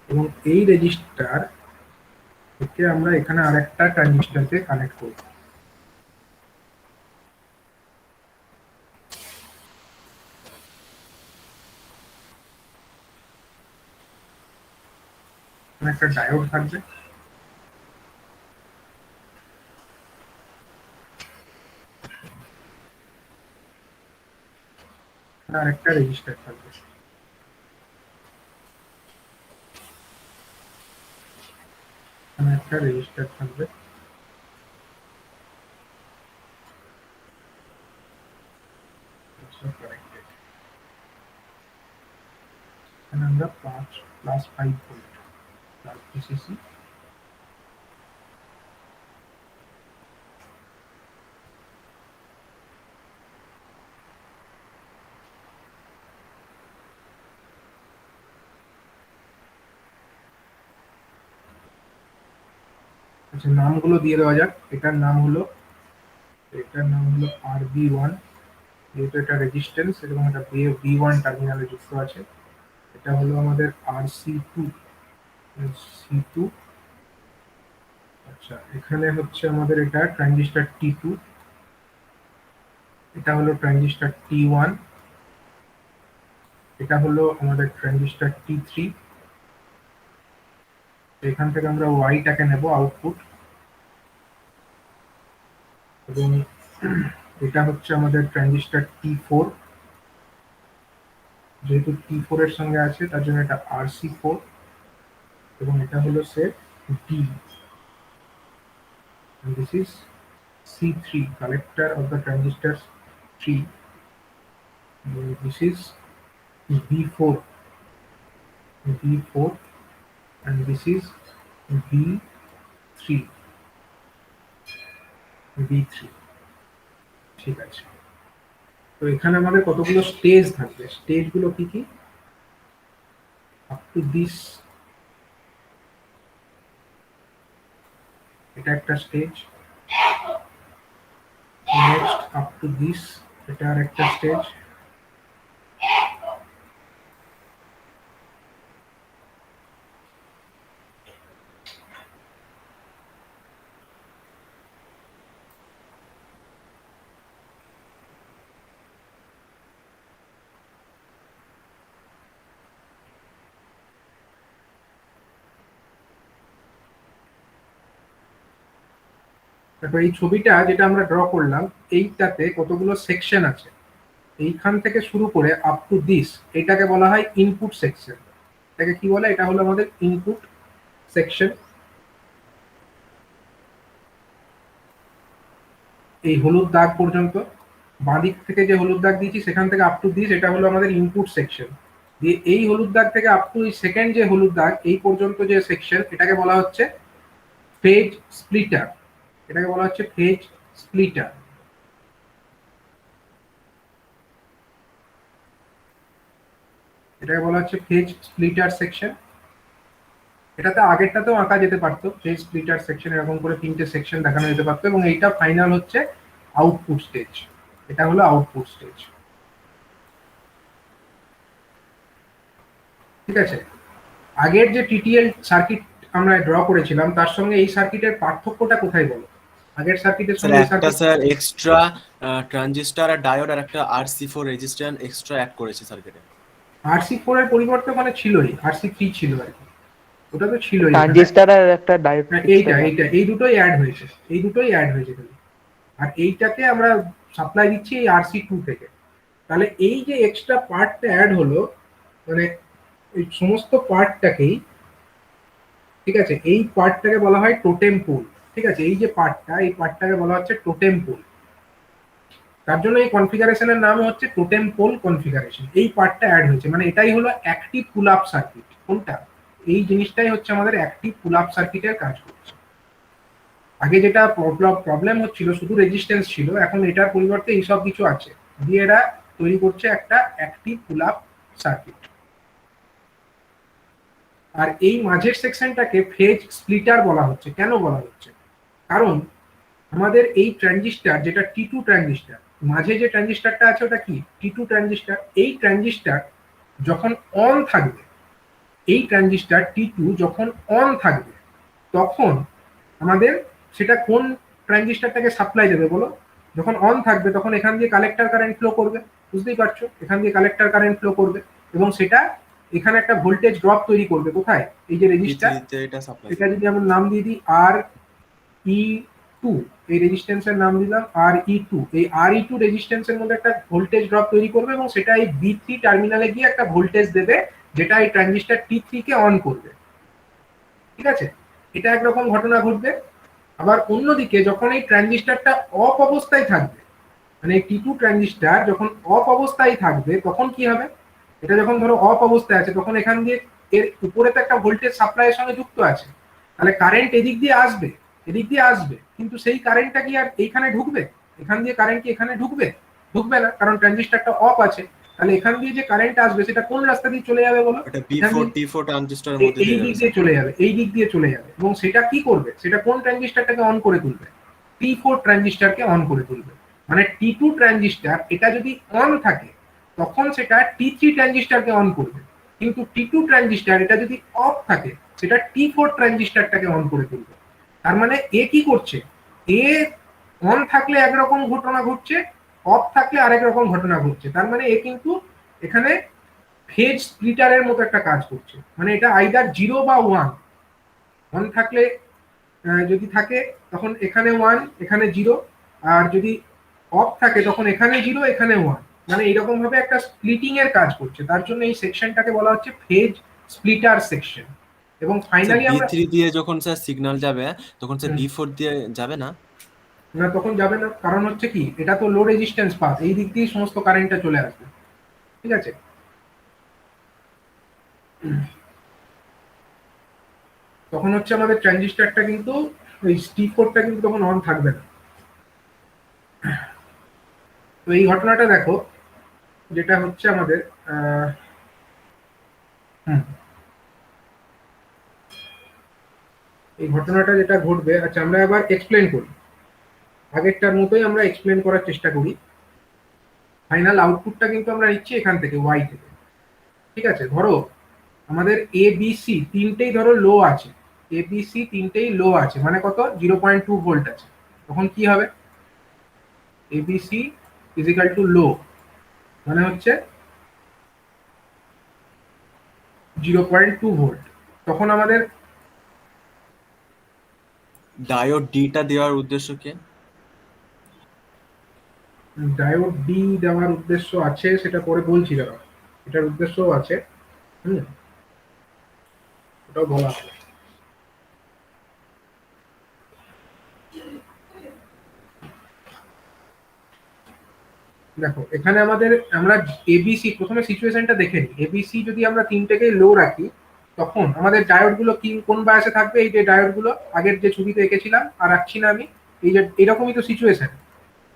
এবং এই রেজিস্টার থেকে আমরা এখানে আরেকটা ট্রানজিস্টরকে কানেক্ট করব। এখানে একটা ডায়োড থাকবে, আর একটা রেজিস্টার থাকবে। এখানে একটা রেজিস্টার থাকবে, এখানে আমরা 5 ভোল্ট ভিসিসি, আচ্ছা নামগুলো দিয়ে দেওয়া যাক। এটার নাম হলো RB1, যেহেতু এটা রেজিস্ট্যান্স এবং এটা B1 টার্মিনালে যুক্ত আছে। এটা হলো আমাদের C2। আচ্ছা এখানে হচ্ছে আমাদের এটা ট্রানজিস্টর T2, এটা হলো ট্রানজিস্টর T1, এটা হলো আমাদের ট্রানজিস্টর T3। এখান থেকে আমরা ওয়াইটাকে নেব আউটপুট, এবং এটা হচ্ছে আমাদের ট্রানজিস্টর T4, যেহেতু T4 এর সঙ্গে আছে তার জন্য এটা RC4, এবং এটা হলো সে D, and this is C3, collector of the transistor 3, and this is B4, and this is B3, ঠিক আছে। তো এখানে আমাদের কতগুলো স্টেজ থাকবে, স্টেজগুলো কি কি? আপ টু দিস, এটা একটা stage. Next up to this, এটা আর একটা স্টেজ। তারপর এই ছবিটা যেটা আমরা ড্র করলাম, এইটাতে কতগুলো সেকশন আছে। এইখান থেকে শুরু করে আপ টু দিস, এটাকে বলা হয় ইনপুট সেকশন। এটাকে কি বলে? এটা হলো আমাদের ইনপুট সেকশন। এই হলুদ দাগ পর্যন্ত, বাঁদিক থেকে যে হলুদ দাগ দিয়েছি সেখান থেকে আপ টু দিস, এটা হলো আমাদের ইনপুট সেকশন। দিয়ে এই হলুদ দাগ থেকে আপ টু এই সেকেন্ড যে হলুদ দাগ এই পর্যন্ত যে সেকশন, এটাকে বলা হচ্ছে ফেজ স্প্লিটার। এটাকে বলা হচ্ছে ফেজ স্প্লিটার। এটাকে বলা হচ্ছে ফেজ স্প্লিটার সেকশন। এটাতে আগেরটাতেও আঁকা যেতে পারতো, ফেজ স্প্লিটার সেকশন, এরকম করে 3টে সেকশন দেখানো যেতে পারতো, এবং এইটা ফাইনাল হচ্ছে আউটপুট স্টেজ। এটা হলো আউটপুট স্টেজ, ঠিক আছে। আগের যে টিটিএল সার্কিট আমরা ড্র করেছিলাম তার সঙ্গে এই সার্কিটের পার্থক্যটা কোথায় বলো? আগের সার্কিটের স্যার সঙ্গে এই একটা সার্কিট, স্যার এক্সট্রা ট্রানজিস্টর আর ডায়োড আর একটা RC4 রেজিস্ট্যান্স এক্সট্রা অ্যাড করেছে সার্কিটে। RC4 এর পরিবর্তে ওখানে ছিলই, RC3 ছিল আর কি। ওটা তো ছিলই এখানে। ট্রানজিস্টার আর একটা ডায়োড। এই দুটোই অ্যাড হয়েছে, খালি। আর এইটাকে আমরা সাপ্লাই দিচ্ছি এই RC2 থেকে। তাহলে এই যে এক্সট্রা পার্টটা অ্যাড হলো, মানে এই সমস্ত পার্টটাকেই, ঠিক আছে, এই পার্টটাকে বলা হয় টোটেম পোল। ঠিক আছে, এই যে পার্টটা, এই পার্টটাকে বলা হচ্ছে টোটেম পোল। তার জন্য এই কনফিগারেশনের নাম হচ্ছে টোটেম পোল কনফিগারেশন। এই পার্টটা অ্যাড হয়েছে, মানে এটাই হলো অ্যাক্টিভ পুল আপ সার্কিট। কোনটা? এই জিনিসটাই হচ্ছে আমাদের অ্যাক্টিভ পুল আপ সার্কিটের কাজ করছে। আগে যেটা প্রবলেম হচ্ছিল শুধু রেজিস্ট্যান্স ছিল, এখন এটার পরিবর্তে এইসব কিছু আছে, দিয়ে এরা তৈরি করছে একটা অ্যাক্টিভ পুল আপ সার্কিট। আর এই মাঝের সেকশনটাকে ফেজ স্প্লিটার বলা হচ্ছে। কেন বলা হচ্ছে? কারণ আমাদের এই ট্রানজিস্টার, যেটা T2 ট্রানজিস্টার, মাঝে যে ট্রানজিস্টরটা আছে ওটা কি T2 ট্রানজিস্টর। এই ট্রানজিস্টর যখন অন থাকবে, এই ট্রানজিস্টর T2 যখন অন থাকবে, তখন আমাদের সেটা কোন ট্রানজিস্টরটাকে সাপ্লাই দেবে বলো? যখন অন থাকবে তখন এখান দিয়ে কালেক্টর কারেন্ট ফ্লো করবে, বুঝতেই পারছো, এখান দিয়ে কালেক্টর কারেন্ট ফ্লো করবে এবং সেটা এখানে একটা ভোল্টেজ ড্রপ তৈরি করবে। কোথায়? এই যে রেজিস্টার, P3 তে এটা সাপ্লাই এটা যদি আমরা নাম দিয়ে দিই RE2, এই রেজিস্ট্যান্সের নাম দিলাম RE2। এই RE2 রেজিস্ট্যান্সের মধ্যে একটা ভোল্টেজ ড্রপ তৈরি করবে এবং সেটা এই B3 টার্মিনালে গিয়ে একটা ভোল্টেজ দেবে, যেটা এই ট্রানজিস্টর T3 কে অন করবে। ঠিক আছে, এটা একরকম ঘটনা ঘটবে। আবার অন্যদিকে যখন এই ট্রানজিস্টরটা অফ অবস্থায় থাকবে, মানে T2 ট্রানজিস্টর যখন অফ অবস্থায় থাকবে, তখন কি হবে? এটা যখন ধরো অফ অবস্থায় আছে, তখন এখান দিয়ে এর উপরে তো একটা ভোল্টেজ সাপ্লাইয়ের সঙ্গে যুক্ত আছে, তাহলে কারেন্ট এদিক দিয়ে আসবে, এদিক দিয়ে আসবে, কিন্তু সেই কারেন্টটা কি আর এইখানে ঢুকবে? এখান দিয়ে কারেন্ট কি এখানে ঢুকবে? ঢুকবে না, কারণ ট্রানজিস্টরটা অফ আছে। তাহলে এখান দিয়ে যে কারেন্ট আসবে সেটা কোন রাস্তা দিয়ে চলে যাবে বলো? এটা এখান B4 দিয়ে T4 ট্রানজিস্টরের মধ্যে এই দিয়ে দিক যাবে দিয়ে চলে যাবে, এই দিক দিয়ে চলে যাবে এবং সেটা কি করবে? সেটা কোন ট্রানজিস্টরটাকে অন করে তুলবে? T4 ট্রানজিস্টরকে অন করে তুলবে। মানে T2 ট্রানজিস্টর এটা যদি অন থাকে তখন সেটা T3 ট্রানজিস্টরকে অন করবে, কিন্তু T2 ট্রানজিস্টর এটা যদি অফ থাকে সেটা T4 ট্রানজিস্টরটাকে অন করে তুলবে। তার মানে এ কি করছে? এ অন থাকলে একরকম ঘটনা ঘটছে, অফ থাকলে আরেক রকম ঘটনা ঘটছে। তার মানে এ কিন্তু এখানে ফেজ স্প্লিটারের মতো একটা কাজ করছে। মানে এটা আইদার 0 বা 1। অন থাকলে যদি থাকে তখন এখানে 1 এখানে 0, আর যদি অফ থাকে তখন এখানে 0 এখানে 1। মানে এরকম ভাবে একটা স্প্লিটিং এর কাজ করছে। তার জন্য এই সেকশনটাকে বলা হচ্ছে ফেজ স্প্লিটার সেকশন। এবং স্যার ফাইনালি আমরা B3 দিয়ে যখন স্যার সিগন্যাল যাবে তখন স্যার হুম, B4 দিয়ে যাবে না? না তখন যাবে না, কারণ হচ্ছে কি এটা তো লো রেজিস্ট্যান্স পাথ, এই দিক দিয়ে সমস্ত কারেন্টটা চলে আসবে। ঠিক আছে, তখন হচ্ছে আমাদের ট্রানজিস্টরটা কিন্তু ওই T4টা কিন্তু তখন অন থাকবে না। তো এই ঘটনাটা দেখো, যেটা হচ্ছে আমাদের হুম, এই ঘটনাটা যেটা ঘটবে, আচ্ছা আমরা এবার এক্সপ্লেন করি, আগেরটার মতোই আমরা এক্সপ্লেন করার চেষ্টা করি। ফাইনাল আউটপুটটা কিন্তু আমরা নিচ্ছি এখান থেকে ওয়াই থেকে। ঠিক আছে, ধরো আমাদের এ বি সি তিনটেই ধরো লো আছে, এ বি সি তিনটেই লো আছে, মানে কত? 0.2 ভোল্ট আছে। তখন কি হবে? A B C is equal to low, মানে হচ্ছে 0.2 ভোল্ট। তখন আমাদের ডায়োড ডিটা দেওয়ার উদ্দেশ্য কি? ডায়োড ডি দেওয়ার উদ্দেশ্য আছে, সেটা পরে বলছি, দাঁড়া, এটার উদ্দেশ্যও আছে। হুম, ওটাও বলা হবে। দেখো এখানে আমাদের আমরা এবিসি প্রথমে সিচুয়েশনটা দেখে নিই। এবিসি যদি আমরা তিনটেকে লো রাখি, তখন আমাদের ডায়োড গুলো কি কোন বায়াসে থাকবে? এই যে ডায়োড গুলো আগের যে ছবিতে এঁকেছিলাম, আর রাখছি না আমি, এই যে এরকমই তো সিচুয়েশন,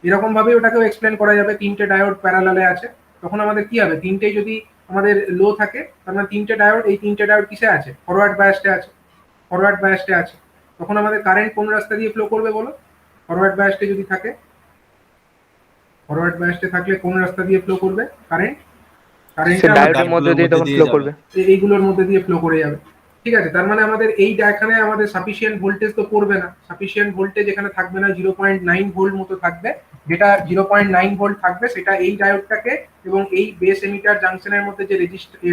এরকম ভাবে ওটাকেও এক্সপ্লেন করা যাবে। তিনটে ডায়োড প্যারালালে আছে, তখন আমাদের কি হবে? তিনটেই যদি আমাদের লো থাকে, তার মানে তিনটে ডায়োড, এই তিনটে ডায়োড কিসে আছে? ফরওয়ার্ড বায়াসে আছে, ফরওয়ার্ড বায়াসে আছে। তখন আমাদের কারেন্ট কোন রাস্তা দিয়ে ফ্লো করবে বলো? ফরওয়ার্ড বায়াসে যদি থাকে, ফরওয়ার্ড বায়াসে থাকলে কোন রাস্তা দিয়ে ফ্লো করবে কারেন্ট? সে কারেন্টটা ডায়োডের মধ্যে ডায়োডগুলোর দিয়ে মধ্যে তখন দিয়ে ফ্লো যাবে। করবে। এইগুলোর মধ্যে দিয়ে ফ্লো করে যাবে। ঠিক আছে, তার মানে আমাদের এই এখানে আমাদের সাফিসিয়েন্ট ভোল্টেজ তো পড়বে না, সাফিসিয়েন্ট ভোল্টেজ এখানে থাকবে না, 0.9 ভোল্ট মতো থাকবে। যেটা 0.9 ভোল্ট থাকবে সেটা এই ডায়োডটাকে এবং এই বেস এমিটার জাংশনের মধ্যে যে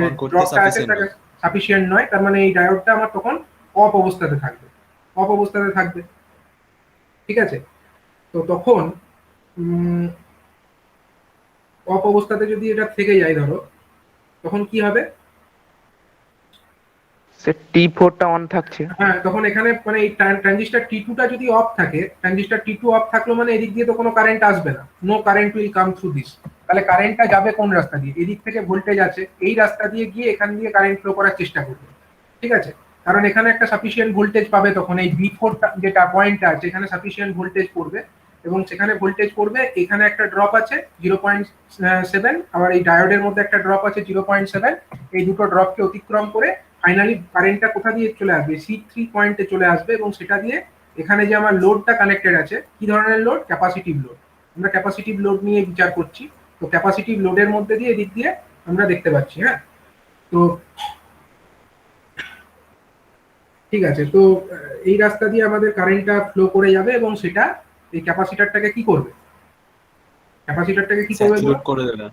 অন করতে ড্রপটা আছে সাফিসিয়েন্ট তাকে নয়। সাফিসিয়েন্ট নয়। তার মানে এই ডায়োডটা আমার তখন অফ অবস্থাতে থাকবে, অফ অবস্থাতে থাকবে। ঠিক আছে, তো তখন অফ অবস্থাতে যদি এটা থেকে যায় ধরো, তখন কি হবে? সে T4টা অন থাকছে। হ্যাঁ, তখন এখানে মানে এই ট্রানজিস্টর T2টা যদি অফ থাকে, ট্রানজিস্টর T2 অফ থাকলো মানে এদিক দিয়ে তো কোনো কারেন্ট আসবে না, no current will come through this. তাহলে কারেন্টটা যাবে কোন রাস্তা দিয়ে? এদিক থেকে ভোল্টেজ আছে, এই রাস্তা দিয়ে গিয়ে এখান দিয়ে কারেন্ট ফ্লো করার চেষ্টা করবে। ঠিক আছে, কারণ এখানে একটা সাফিসিয়েন্ট ভোল্টেজ পাবে, তখন এই B4 যেটা পয়েন্টটা আছে এখানে সাফিসিয়েন্ট ভোল্টেজ পড়বে এবং সেখানে ভোল্টেজ পড়বে। এখানে একটা ড্রপ আছে 0.7, আবার এই ডায়োডের মধ্যে একটা ড্রপ আছে 0.7। এই দুটো ড্রপকে অতিক্রম করে ফাইনালি কারেন্টটা কোথা দিয়ে চলে আসবে? C3 পয়েন্টে চলে আসবে এবং সেটা দিয়ে এখানে যে আমার লোডটা কানেক্টেড আছে, কি ধরনের লোড? Capacitive load. আমরা ক্যাপাসিটিভ লোড নিয়ে বিচার করছি। তো ক্যাপাসিটিভ লোডের মধ্যে দিয়ে এদিক দিয়ে আমরা দেখতে পাচ্ছি। হ্যাঁ, তো ঠিক আছে। তো এই রাস্তা দিয়ে আমাদের কারেন্টটা ফ্লো করে যাবে এবং সেটা এই ক্যাপাসিটরটাকে কি করবে, ক্যাপাসিটরটাকে কি করবে, স্যাচুরেট করে দেবে,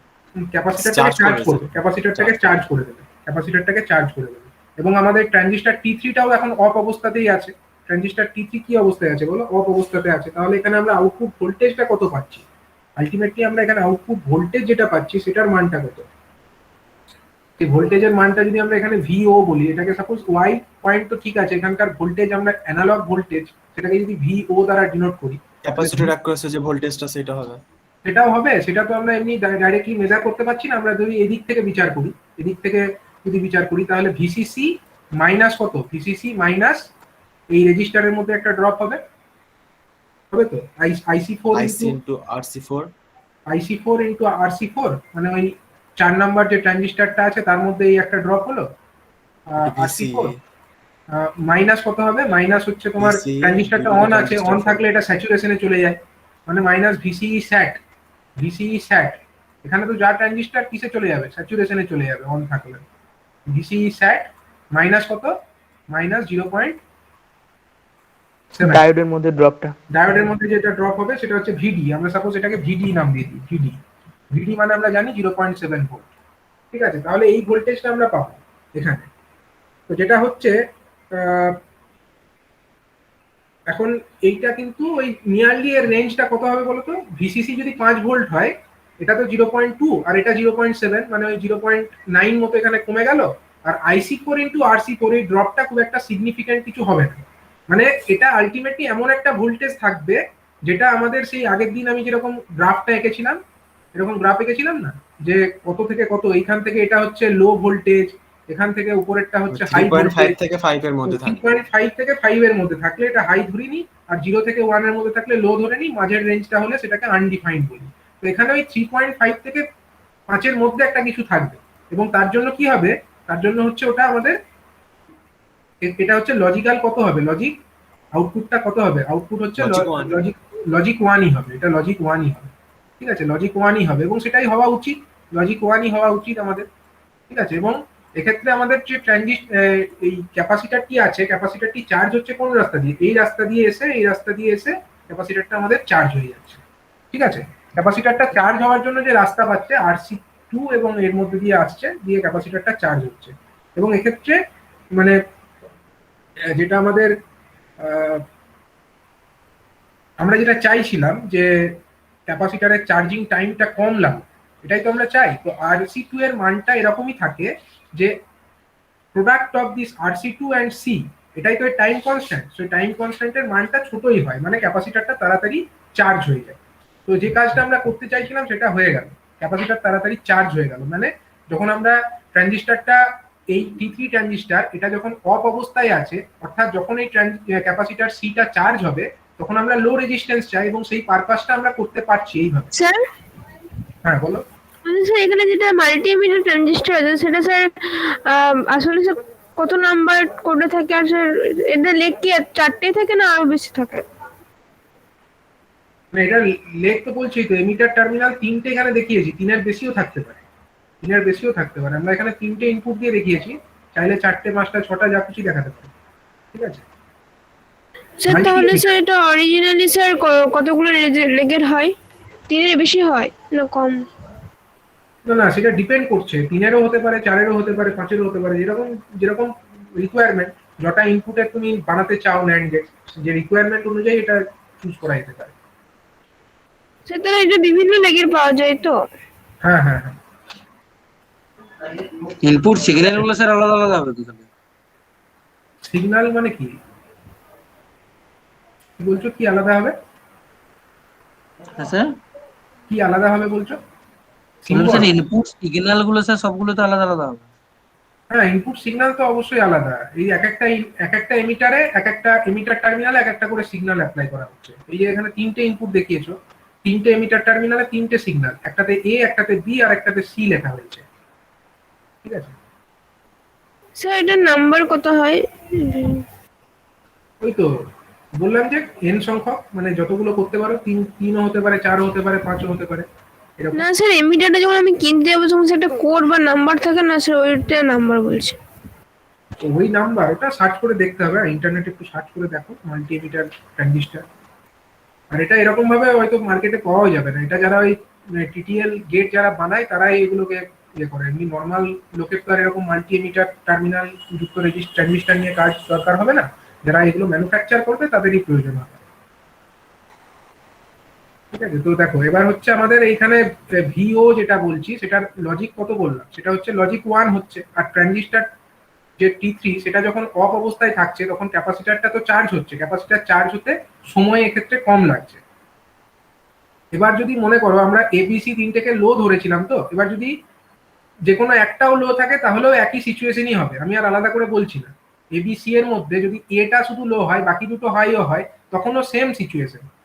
ক্যাপাসিটরটাকে চার্জ করে করবে, দেবে। ক্যাপাসিটরটাকে চার্জ করে দেবে, ক্যাপাসিটরটাকে চার্জ করে দেবে। এবং আমাদের ট্রানজিস্টর T3টাও এখন অফ অবস্থাতেই আছে। ট্রানজিস্টর T3 কি অবস্থায় আছে বলো? অফ অবস্থাতে আছে। তাহলে এখানে আমরা আউটপুট ভোল্টেজটা কত পাচ্ছি? আলটিমেটলি আমরা এখানে আউটপুট ভোল্টেজ যেটা পাচ্ছি সেটার মানটা কত? এই ভোল্টেজের মানটা যদি আমরা এখানে VO বলি, এটাকে সাপোজ ওয়াই পয়েন্ট, তো ঠিক আছে, এখানকার ভোল্টেজ আমরা অ্যানালগ ভোল্টেজ, সেটাকে যদি VO দ্বারা ডিনোট করি, ক্যাপাসিটর অ্যাক্রসে যে ভোল্টেজটা সেটা হবে। সেটাও হবে। সেটা তো আমরা এমনি ডাইরেক্টলি মেজার করতে পারছি না। আমরা যদি এদিক থেকে বিচার করি, এদিক থেকে যদি বিচার করি, তাহলে ভিসিসি মাইনাস কত, ভিসিসি মাইনাস এই রেজিস্টারের মধ্যে একটা ড্রপ হবে, হবে তো IC4 আইসি ইনটু আরসি4, IC4 ইন্টু RC4, মানে ওই 4 নাম্বার যে ট্রানজিস্টারটা আছে তার মধ্যে এই একটা ড্রপ হলো। RC4 মাইনাস কত হবে, মাইনাস হচ্ছে তোমার VC ট্রানজিস্টারটা অন আছে, অন ট্রানজিস্টার থাকলে এটা স্যাচুরেশনে চলে যায়, মানে মাইনাস ভিসিই স্যাট, ভিসিই স্যাট। এখানে তো যা ট্রানজিস্টার কিসে চলে যাবে, স্যাচুরেশনে চলে যাবে অন থাকলে। ভিসিই স্যাট মাইনাস কত, মাইনাস 0.7। ডায়োডের মধ্যে ড্রপটা, ডায়োডের মধ্যে যেটা ড্রপ হবে সেটা হচ্ছে ভিডি। আমরা সাপোজ এটাকে ভিডি নাম দিয়ে দিই, ভিডি। ভিডি মানে আমরা জানি 0.7 ভোল্ট। ঠিক আছে, তাহলে এই ভোল্টেজটা আমরা পাবো এখানে। তো যেটা হচ্ছে এখন এইটা কিন্তু ওই নিয়ারলি এর রেঞ্জটা কত হবে বলতো? ভিসিসি যদি 5 ভোল্ট হয়, এটা তো 0.2 আর এটা 0.7, মানে ওই 0.9 মতো এখানে কমে গেল। আর IC4 ইন্টু RC4 এই ড্রপটা খুব একটা সিগনিফিক্যান্ট কিছু হবে না। মানে এটা আলটিমেটলি এমন একটা ভোল্টেজ থাকবে যেটা আমাদের সেই আগের দিন আমি যেরকম গ্রাফটা এঁকেছিলাম, এরকম গ্রাফ এঁকেছিলাম না, যে কত থেকে কত, এইখান থেকে এটা হচ্ছে লো ভোল্টেজ, এখান থেকে উপরেরটা হচ্ছে হাই 3.5 ভোল্টেজ। থেকে 5 এর মধ্যে থাকে। 3.5 থেকে 5 এর মধ্যে থাকলে এটা হাই ধরি নি, আর 0 থেকে 1 এর মধ্যে থাকলে লো ধরে নি, মাঝের রেঞ্জটা হলে সেটাকে আনডিফাইন্ড বলি। তো এখানে ওই 3.5 থেকে 5 এর মধ্যে একটা কিছু থাকবে। এবং তার জন্য কি হবে, তার জন্য হচ্ছে ওটা আমাদের এটা হচ্ছে লজিক্যাল কত হবে, লজিক আউটপুটটা কত হবে, আউটপুট হচ্ছে লজিক 1ই হবে, এটা লজিক 1ই হবে। ঠিক আছে, লজিক 1ই হবে এবং সেটাই হওয়া উচিত, লজিক 1ই হওয়া উচিত আমাদের। ঠিক আছে, এবং এক্ষেত্রে আমাদের যে এই ক্যাপাসিটরটি আছে, ক্যাপাসিটরটি চার্জ হচ্ছে কোন রাস্তা দিয়ে, এই রাস্তা দিয়ে এসে, এই রাস্তা দিয়ে এসে ক্যাপাসিটরটা আমাদের চার্জ হয়ে যাচ্ছে। ঠিক আছে, ক্যাপাসিটরটা চার্জ হওয়ার জন্য যে রাস্তা পাচ্ছে RC2 এবং এর মধ্যে দিয়ে আসছে, দিয়ে ক্যাপাসিটরটা চার্জ হচ্ছে। এবং এক্ষেত্রে মানে যেটা আমাদের আমরা যেটা চাইছিলাম যে ক্যাপাসিটরের চার্জিং টাইমটা কম লাগুক, এটাই তো আমরা চাই। তো RC2 এর মানটা এরকমই থাকে যে product of this RC2 and C, এটাই তো টাইম কনস্ট্যান্ট। সো টাইম কনস্ট্যান্টের মানটা ছোটই হয়, মানে ক্যাপাসিটরটা তাড়াতাড়ি চার্জ হয়ে যায়। তো যে কাজটা আমরা করতে চাইছিলাম সেটা হয়ে গেল, ক্যাপাসিটর তাড়াতাড়ি চার্জ হয়ে গেল। মানে যখন আমরা ট্রানজিস্টরটা, এই T3 ট্রানজিস্টর, এটা যখন অফ অবস্থায় আছে, অর্থাৎ যখন এই ক্যাপাসিটর Cটা চার্জ হবে, তখন আমরা লো রেজিস্ট্যান্স চাই এবং সেই পারপাসটা আমরা করতে পারছি এইভাবে। স্যার, হ্যাঁ বলো। স্যার এখানে যেটা মাল্টি এমিটার ট্রানজিস্টর আছে সেটা স্যার আসলে স্যার কত নাম্বার কোডে থাকে? আর স্যার এটা লেগ কি 4টেই থাকে না আরো বেশি থাকে? মানে এটা লেগ তো বলছি তো, এমিটার টার্মিনাল 3টে এখানে দেখিয়েছি, 3-এর বেশিও থাকতে পারে, 3-এর বেশিও থাকতে পারে। আমরা এখানে 3টে ইনপুট দিয়ে দেখিয়েছি, চাইলে 4টে 5টা 6টা যা খুশি দেখাতে পারে। ঠিক আছে স্যার তাহলে স্যার এটা অরিজিনালি স্যার কতগুলো লেগের হয়? 3-এর বেশি হয় না কম? না না, সেটা ডিপেন্ড করছে, 3-এরও হতে পারে, 4-এরও হতে পারে, 5-এরও হতে পারে, যেরকম যেরকম রিকোয়ারমেন্ট, যটা ইনপুটে তুমি বানাতে চাও ন্যান্ড গেট, যে রিকোয়ারমেন্ট অনুযায়ী এটা চুজ করা যেতে পারে। স্যার তাহলে এটা বিভিন্ন লেগের পাওয়া যায় তো? হ্যাঁ হ্যাঁ হ্যাঁ। ইনপুট সিগন্যাল গুলো স্যার আলাদা আলাদা হবে তো? সিগন্যাল মানে কি বলছো, কি আলাদা হবে? হ্যাঁ স্যার, কি আলাদা হবে বলছো? স্যার ইনপুট সিগন্যাল গুলো স্যার সবগুলো তো আলাদা আলাদা হবে। হ্যাঁ, ইনপুট সিগন্যাল তো অবশ্যই আলাদা। এই এক একটা এমিটারে, এক একটা এমিটার টার্মিনালে এক একটা করে সিগন্যাল অ্যাপ্লাই করা হচ্ছে। এই যে এখানে 3টে ইনপুট দেখিয়েছো, 3টে এমিটার টার্মিনালে 3টে সিগন্যাল, একটাতে A, একটাতে B আর একটাতে C লেখা হয়েছে। ঠিক আছে, স্যার এটার নাম্বার কত হয়? ওই তো বললাম যে n সংখ্যক, মানে যতগুলো করতে পারো, 3ও হতে পারে, 4ও হতে পারে, 5ও হতে পারে, এরকম। না স্যার, এমিটারটা যখন আমি কিনতে যাবো তখন সেটা কোড বা নাম্বার থাকে না স্যার, ওইটা নাম্বার বলছে। তো ওই নাম্বার ওটা সার্চ করে দেখতে হবে, ইন্টারনেটে একটু সার্চ করে দেখো মাল্টি এমিটার ট্রানজিস্টার। আর এটা এরকম ভাবে হয়তো মার্কেটে পাওয়া যাবে না, এটা যারা ওই টিটিএল গেট যারা বানায় তারাই এগুলোকে ইয়ে করে। এমনি নর্মাল লোকের তো আর এরকম মাল্টি এমিটার টার্মিনাল যুক্ত ট্রানজিস্টার নিয়ে কাজ দরকার হবে না, যারা এগুলো ম্যানুফ্যাকচার করবে তাদেরই প্রয়োজন হবে। ঠিক আছে, তো দেখো এবার হচ্ছে আমাদের এইখানে ভিও যেটা বলছি সেটার লজিক কত বললাম, সেটা হচ্ছে লজিক 1 হচ্ছে। আর ট্রানজিস্টার যে T3 সেটা যখন অফ অবস্থায় থাকছে তখন ক্যাপাসিটরটা তো চার্জ হচ্ছে, ক্যাপাসিটর চার্জ হতে সময় এক্ষেত্রে কম লাগছে। এবার যদি মনে করো আমরা এবিসি তিনটেকে লো ধরেছিলাম, তো এবার যদি যে কোনো একটাও লো থাকে তাহলেও একই সিচুয়েশনই হবে, আমি আর আলাদা করে বলছি না। এবিসি এর মধ্যে যদি এটা শুধু লো হয় বাকি দুটো হাইও হয় তখনও সেম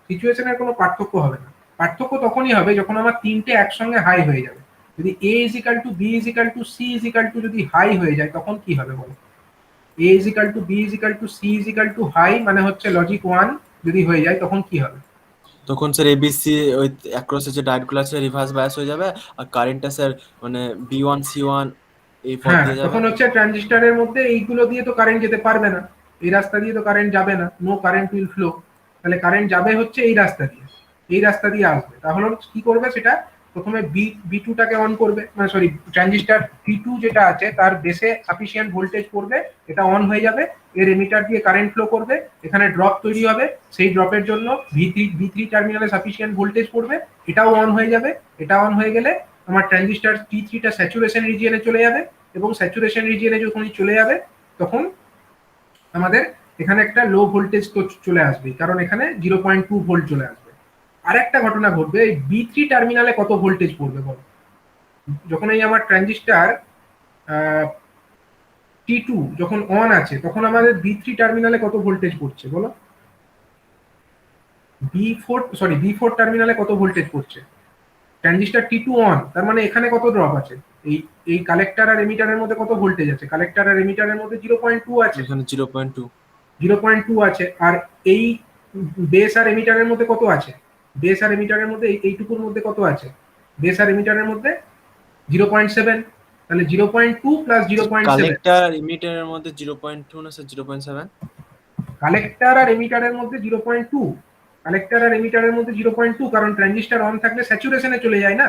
সিচুয়েশনের কোনো পার্থক্য হবে না। পার্থক্য তখনই হবে যখন আমার তিনটে একসঙ্গে হাই হয়ে যাবে। যদি A is equal to B is equal to C is equal to যদি হাই হয়ে যায় তখন কি হবে বলো? A is equal to B is equal to C is equal to high মানে হচ্ছে লজিক 1 যদি হয়ে যায় তখন কি হবে? তখন স্যার এবিসি ওই অ্যাক্রসে যে ডায়োডগুলো আছে রিভার্স বায়াস হয়ে যাবে, আর কারেন্টটা স্যার মানে বি1 সি1 এই পথ হ্যাঁ, দিয়ে যাবে। তখন হচ্ছে ট্রানজিস্টরের মধ্যে এইগুলো দিয়ে তো কারেন্ট যেতে পারবে না, এই রাস্তা দিয়ে তো কারেন্ট যাবে না, নো কারেন্ট উইল ফ্লো। তাহলে কারেন্ট যাবে হচ্ছে এই রাস্তা দিয়ে, এই রাস্তা দিয়ে আসবে। তাহলে কি করবে সেটা, প্রথমে বি2টাকে অন করবে, মানে সরি ট্রানজিস্টর বি2 যেটা আছে তার বেসে সাফিসিয়েন্ট ভোল্টেজ করবে, এটা অন হয়ে যাবে, এর এমিটার দিয়ে কারেন্ট ফ্লো করবে, এখানে ড্রপ তৈরি হবে, সেই ড্রপের জন্য ভি3 টার্মিনালে সাফিসিয়েন্ট ভোল্টেজ করবে, এটাও অন হয়ে যাবে। এটা অন হয়ে গেলে আমার ট্রানজিস্টর T3টা স্যাচুরেশন রিজিয়নে চলে যাবে, এবং স্যাচুরেশন রিজিয়নে যখনই চলে যাবে তখন আমাদের এখানে একটা লো ভোল্টেজ তো চলে আসবে, কারণ এখানে 0.2 ভোল্ট চলে আসবে। আর একটা ঘটনা ঘটবে, এই বি3 টার্মিনালে কত ভোল্টেজ পড়বে বলো? যখন এই আমার ট্রানজিস্টর T2 যখন অন আছে তখন আমাদের বি3 টার্মিনালে কত ভোল্টেজ পড়ছে বলো? বি4 টার্মিনালে কত ভোল্টেজ পড়ছে? ট্রানজিস্টর T2 অন, তার মানে এখানে কত ড্রপ আছে? এই কালেক্টর আর এমিটারের মধ্যে কত ভোল্টেজ আছে? কালেক্টর আর এমিটারের মধ্যে 0.2 আছে, এখানে 0.2 0.2 আছে। আর এই বেস আর এমিটারের মধ্যে কত আছে? বেস আর এমিটারের মধ্যে এইটুকুর মধ্যে কত আছে? বেস আর এমিটারের মধ্যে 0.7। তাহলে 0.2 প্লাস 0.7, কালেক্টর ইমিটারের মধ্যে 0.2 না স্যার 0.7? কালেক্টর আর এমিটারের মধ্যে 0.2, কালেক্টর আর এমিটারের মধ্যে 0.2, কারণ ট্রানজিস্টর অন থাকলে স্যাচুরেশনে চলে যায় না,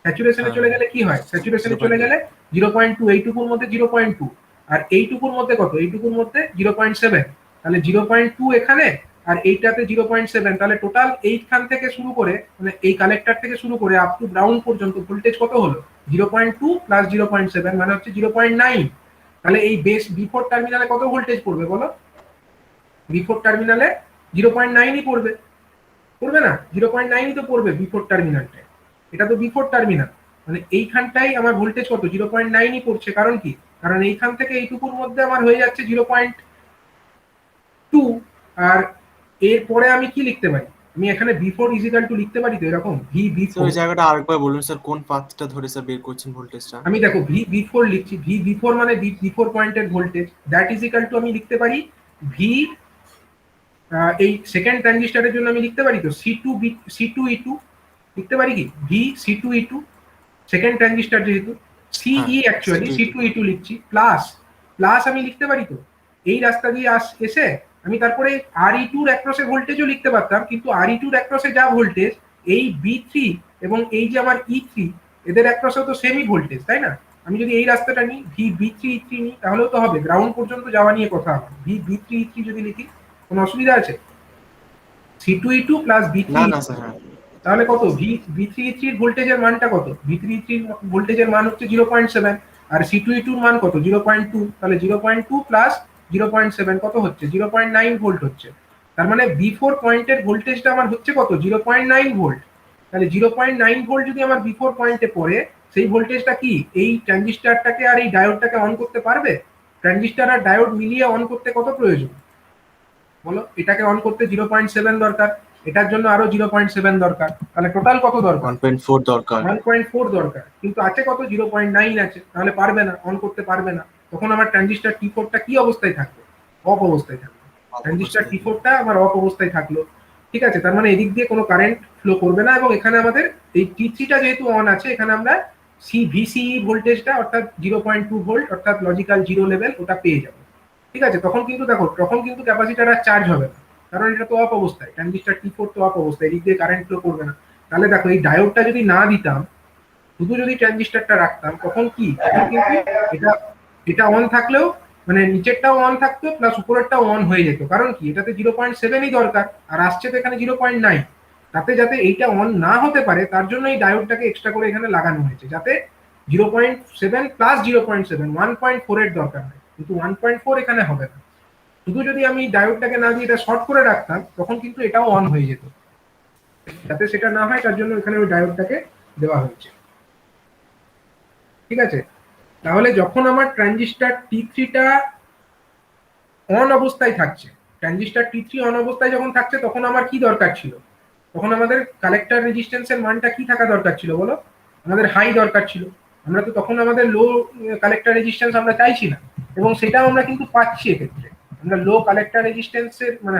স্যাচুরেশনে চলে গেলে কি হয়? স্যাচুরেশনে চলে গেলে 0.2, এইটুকুর মধ্যে 0.2, আর এইটুকুর মধ্যে কত? এইটুকুর মধ্যে 0.7। তাহলে 0.2 এখানে আর এইটাতে 0.7, তাহলে টোটাল এইখান থেকে শুরু করে মানে এই কালেক্টর থেকে শুরু করে আপ টু গ্রাউন্ড পর্যন্ত ভোল্টেজ কত হলো? 0.2 প্লাস 0.7 মানে হচ্ছে 0.9। তাহলে এই বেস বি4 টার্মিনালে কত ভোল্টেজ পড়বে বলো? বি4 টার্মিনালে 0.9ই পড়বে, পড়বে না? 0.9ই তো পড়বে বি4 টার্মিনালটায়, এটা তো বি4 টার্মিনাল, মানে এইখানটাই আমার ভোল্টেজ কত? 0.9ই পড়ছে। কারণ কি? কারণ এইখান থেকে এইটুকুর মধ্যে আমার হয়ে যাচ্ছে 0.2, আর এরপরে আমি কি লিখতে পারি? আমি এখানে বি4 ইজিক্যাল টু লিখতে পারি তো এরকম স্যার ওই V4। জায়গাটা আরেকবার বলুন স্যার, কোন পাথটা ধরে স্যার বের করছেন ভোল্টেজটা? আমি দেখো V4 লিখছি, V4 মানে V4 পয়েন্টের ভোল্টেজ, দ্যাট ইজিক্যাল টু আমি লিখতে পারি ভি, এই সেকেন্ড ট্রানজিস্টরের জন্য আমি লিখতে পারি তো C2E2 লিখতে পারি কি? VC2E2 সেকেন্ড ট্রানজিস্টর যেহেতু, সিই অ্যাকচুয়ালি C2E2 লিখছি, প্লাস আমি লিখতে পারি তো এই রাস্তা দিয়ে এসে আমি তারপরে RE2 এর অ্যাক্রসে ভোল্টেজও লিখতে পারতাম, কিন্তু RE2 এর অ্যাক্রসে যা ভোল্টেজ, এই B3 এবং এই যে আমার E3 এদের অ্যাক্রসেও তো সেমই ভোল্টেজ, তাই না? আমি যদি এই রাস্তাটা নিই V3E3 নিই তাহলেও তো হবে, গ্রাউন্ড পর্যন্ত যাওয়া নিয়ে কথা আমার। V3E3 যদি লিখি কোনো অসুবিধা আছে? C2E2 প্লাস B3, না না স্যার, হ্যাঁ তাহলে কত? V3E3 এর ভোল্টেজের মানটা কত? V3E3 এর ভোল্টেজের মান হচ্ছে 0.7, আর C2E2 এর মান কত? 0.2। তাহলে 0.2 প্লাস 0.7 কত হচ্ছে? 0.9 ভোল্ট হচ্ছে। তার মানে B4 পয়েন্টের ভোল্টেজটা আমার হচ্ছে কত? 0.9 ভোল্ট। তাহলে 0.9 ভোল্ট যদি আমার B4 পয়েন্টে পড়ে, সেই ভোল্টেজটা কি এই ট্রানজিস্টরটাকে আর এই ডায়োডটাকে অন করতে পারবে? ট্রানজিস্টর আর ডায়োড মিলিয়ে অন করতে কত প্রয়োজন বলো? এটাকে অন করতে 0.7 দরকার, এটার জন্য আরো 0.7 দরকার, তাহলে টোটাল কত দরকার? 1.4 দরকার। 1.4 দরকার, কিন্তু আছে কত? 0.9 আছে, তাহলে পারবে না, অন করতে পারবে না। তখন আমার ট্রানজিস্টর T4টা কি অবস্থায় থাকবে? অফ অবস্থায় থাকবে। ট্রানজিস্টর T4 টা আমার অফ অবস্থায় থাকলো, ঠিক আছে, তার মানে এদিক দিয়ে কোনো কারেন্ট ফ্লো করবে না, এবং এখানে আমাদের এই T3 টা যেহেতু অন আছে, এখানে আমরা VCE ভোল্টেজটা অর্থাৎ 0.2 ভোল্ট অর্থাৎ লজিক্যাল জিরো লেভেল ওটা পেয়ে যাবো, ঠিক আছে। তখন কিন্তু দেখো, তখন কিন্তু ক্যাপাসিটর আর চার্জ হবে না, কারণ এটা তো অফ অবস্থায়, ট্রানজিস্টর T4 তো অফ অবস্থায়, এদিক দিয়ে কারেন্ট ফ্লো করবে না। তাহলে দেখো, এই ডায়োডটা যদি না দিতাম, শুধু যদি ট্রানজিস্টরটা রাখতাম, তখন কি, তখন কিন্তু এটা এটা অন থাকলেও মানে নিচেরটাও অন থাকতো প্লাস উপরেরটাও অন হয়ে যেত, কারণ কি, এটাতে 0.7ই দরকার, আর আসছে তো এখানে 0.9। তাতে যাতে এইটা অন না হতে পারে তার জন্য এই ডায়োডটাকে এক্সট্রা করে এখানে লাগানো হয়েছে, যাতে 0.7 প্লাস 0.7 1.4 এর দরকার হয়, কিন্তু 1.4 এখানে হবে না। শুধু যদি আমি ডায়োডটাকে না দিয়ে এটা শর্ট করে রাখতাম, তখন কিন্তু এটাও অন হয়ে যেত। যাতে সেটা না হয় তার জন্য এখানে ওই ডায়োডটাকে দেওয়া হয়েছে, ঠিক আছে। তাহলে যখন আমার ট্রানজিস্টর T3 টা অন অবস্থায় থাকছে, ট্রানজিস্টর T3 অন অবস্থায় যখন থাকছে, তখন আমার কি দরকার ছিল, তখন আমাদের কালেক্টর রেজিস্ট্যান্সের মানটা কি থাকা দরকার ছিল বলো, আমাদের হাই দরকার ছিল। আমরা তো তখন আমাদের লো কালেক্টর রেজিস্ট্যান্স আমরা চাইছি না, এবং সেটাও আমরা কিন্তু পাচ্ছি এক্ষেত্রে। আমরা লো কালেক্টর রেজিস্ট্যান্সের মানে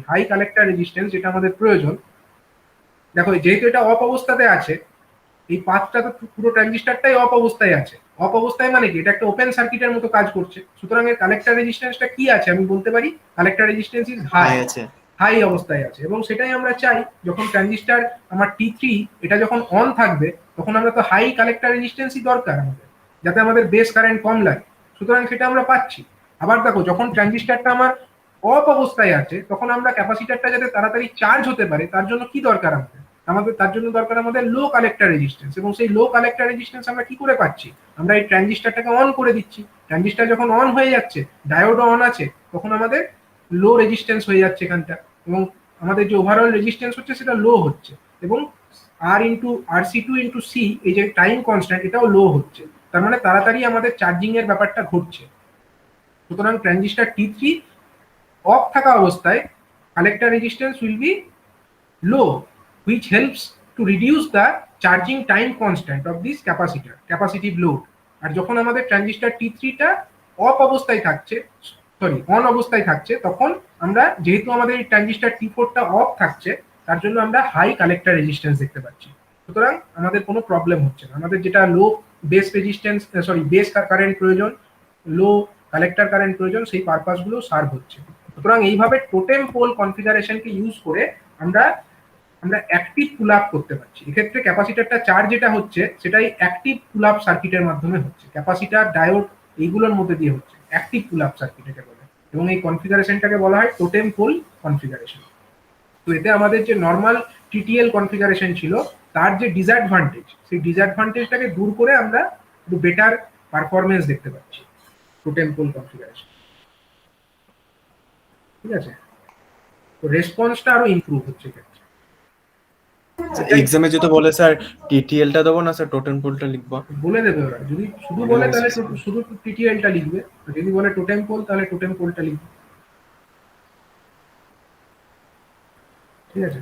হাই কালেক্টর রেজিস্ট্যান্স যেটা আমাদের প্রয়োজন, দেখো যেহেতু এটা অফ অবস্থাতে আছে, এই পাথটা তো পুরো ট্রানজিস্টরটাই অফ অবস্থায় আছে। অফ অবস্থায় মানে কি, এটা একটা ওপেন সার্কিটের মতো কাজ করছে, সুতরাং এর কালেক্টর রেজিস্ট্যান্সটা কি আছে, আমি বলতে পারি কালেক্টর রেজিস্ট্যান্স ইজ হাই আছে। হাই অবস্থায় আছে, এবং সেটাই আমরা চাই। যখন ট্রানজিস্টর আমার T3 এটা যখন অন থাকবে, তখন আমরা তো হাই কালেক্টর রেজিস্ট্যান্সই দরকার আমাদের, যাতে আমাদের বেস কারেন্ট কম লাগে, সুতরাং সেটা আমরা পাচ্ছি। আবার দেখো, যখন ট্রানজিস্টরটা আমার অফ অবস্থায় আছে, তখন আমরা ক্যাপাসিটরটা যাতে তাড়াতাড়ি চার্জ হতে পারে তার জন্য কি দরকার আমাদের তার জন্য দরকার আমাদের লো কালেক্টর রেজিস্ট্যান্স, এবং সেই লো কালেক্টর রেজিস্ট্যান্স আমরা কি করে পাচ্ছি, আমরা এই ট্রানজিস্টরটাকে অন করে দিচ্ছি। ট্রানজিস্টর যখন অন হয়ে যাচ্ছে, ডায়োডও অন আছে, তখন আমাদের লো রেজিস্ট্যান্স হয়ে যাচ্ছে এখানটা, এবং আমাদের যে ওভারঅল রেজিস্ট্যান্স হচ্ছে সেটা লো হচ্ছে, এবং RC2 × C এই যে টাইম কনস্ট্যান্ট, এটাও লো হচ্ছে, তার মানে তাড়াতাড়ি আমাদের চার্জিং এর ব্যাপারটা ঘটছে। সুতরাং ট্রানজিস্টর T3 অফ থাকা অবস্থায় collector resistance will be low, which helps to reduce the charging time constant of this capacitive load। আর যখন আমাদের ট্রানজিস্টর T3 টা অফ অবস্থায় থাকছে, অন অবস্থায় থাকছে, তখন আমরা যেহেতু আমাদের এই ট্রানজিস্টর T4 টা অফ থাকছে, তার জন্য আমরা হাই কালেক্টর রেজিস্ট্যান্স দেখতে পাচ্ছি। সুতরাং আমাদের কোনো প্রবলেম হচ্ছে না, আমাদের যেটা লো বেস রেজিস্ট্যান্স বেস কারেন্ট প্রয়োজন, লো কালেক্টর কারেন্ট প্রয়োজন, সেই পারপাস গুলো সার্ভ হচ্ছে। সুতরাং এইভাবে টোটেম পোল কনফিগারেশনকে ইউজ করে আমরা অ্যাক্টিভ পুল আপ করতে পারছি। এক্ষেত্রে ক্যাপাসিটরটা চার্জ যেটা হচ্ছে, সেটাই অ্যাক্টিভ পুল আপ সার্কিটের মাধ্যমে হচ্ছে, ক্যাপাসিটর ডায়োড এইগুলোর মধ্যে দিয়ে হচ্ছে, অ্যাক্টিভ পুল আপ সার্কিটকে বলে, এবং এই কনফিগারেশনটাকে বলা হয় টোটেম পোল কনফিগারেশন। তো এতে আমাদের যে নর্মাল TTL কনফিগারেশন ছিল, তার যে ডিসঅ্যাডভান্টেজ, সেই ডিসঅ্যাডভান্টেজটাকে দূর করে আমরা একটু বেটার পারফরমেন্স দেখতে পাচ্ছি টোটেম পোল কনফিগারেশন, ঠিক আছে। তো রেসপন্সটা আরো ইমপ্রুভ হচ্ছে এক্ষেত্রে। এক্সামে যেটা বলে স্যার TTL টা দেবো না স্যার, টোটেম পোলটা লিখবো? বলে দেবে ওরা, যদি শুধু বলে তাহলে শুধু TTL টা লিখবে, আর যদি বলে টোটেম পোল তাহলে টোটেম পোলটা লিখবে, ঠিক আছে।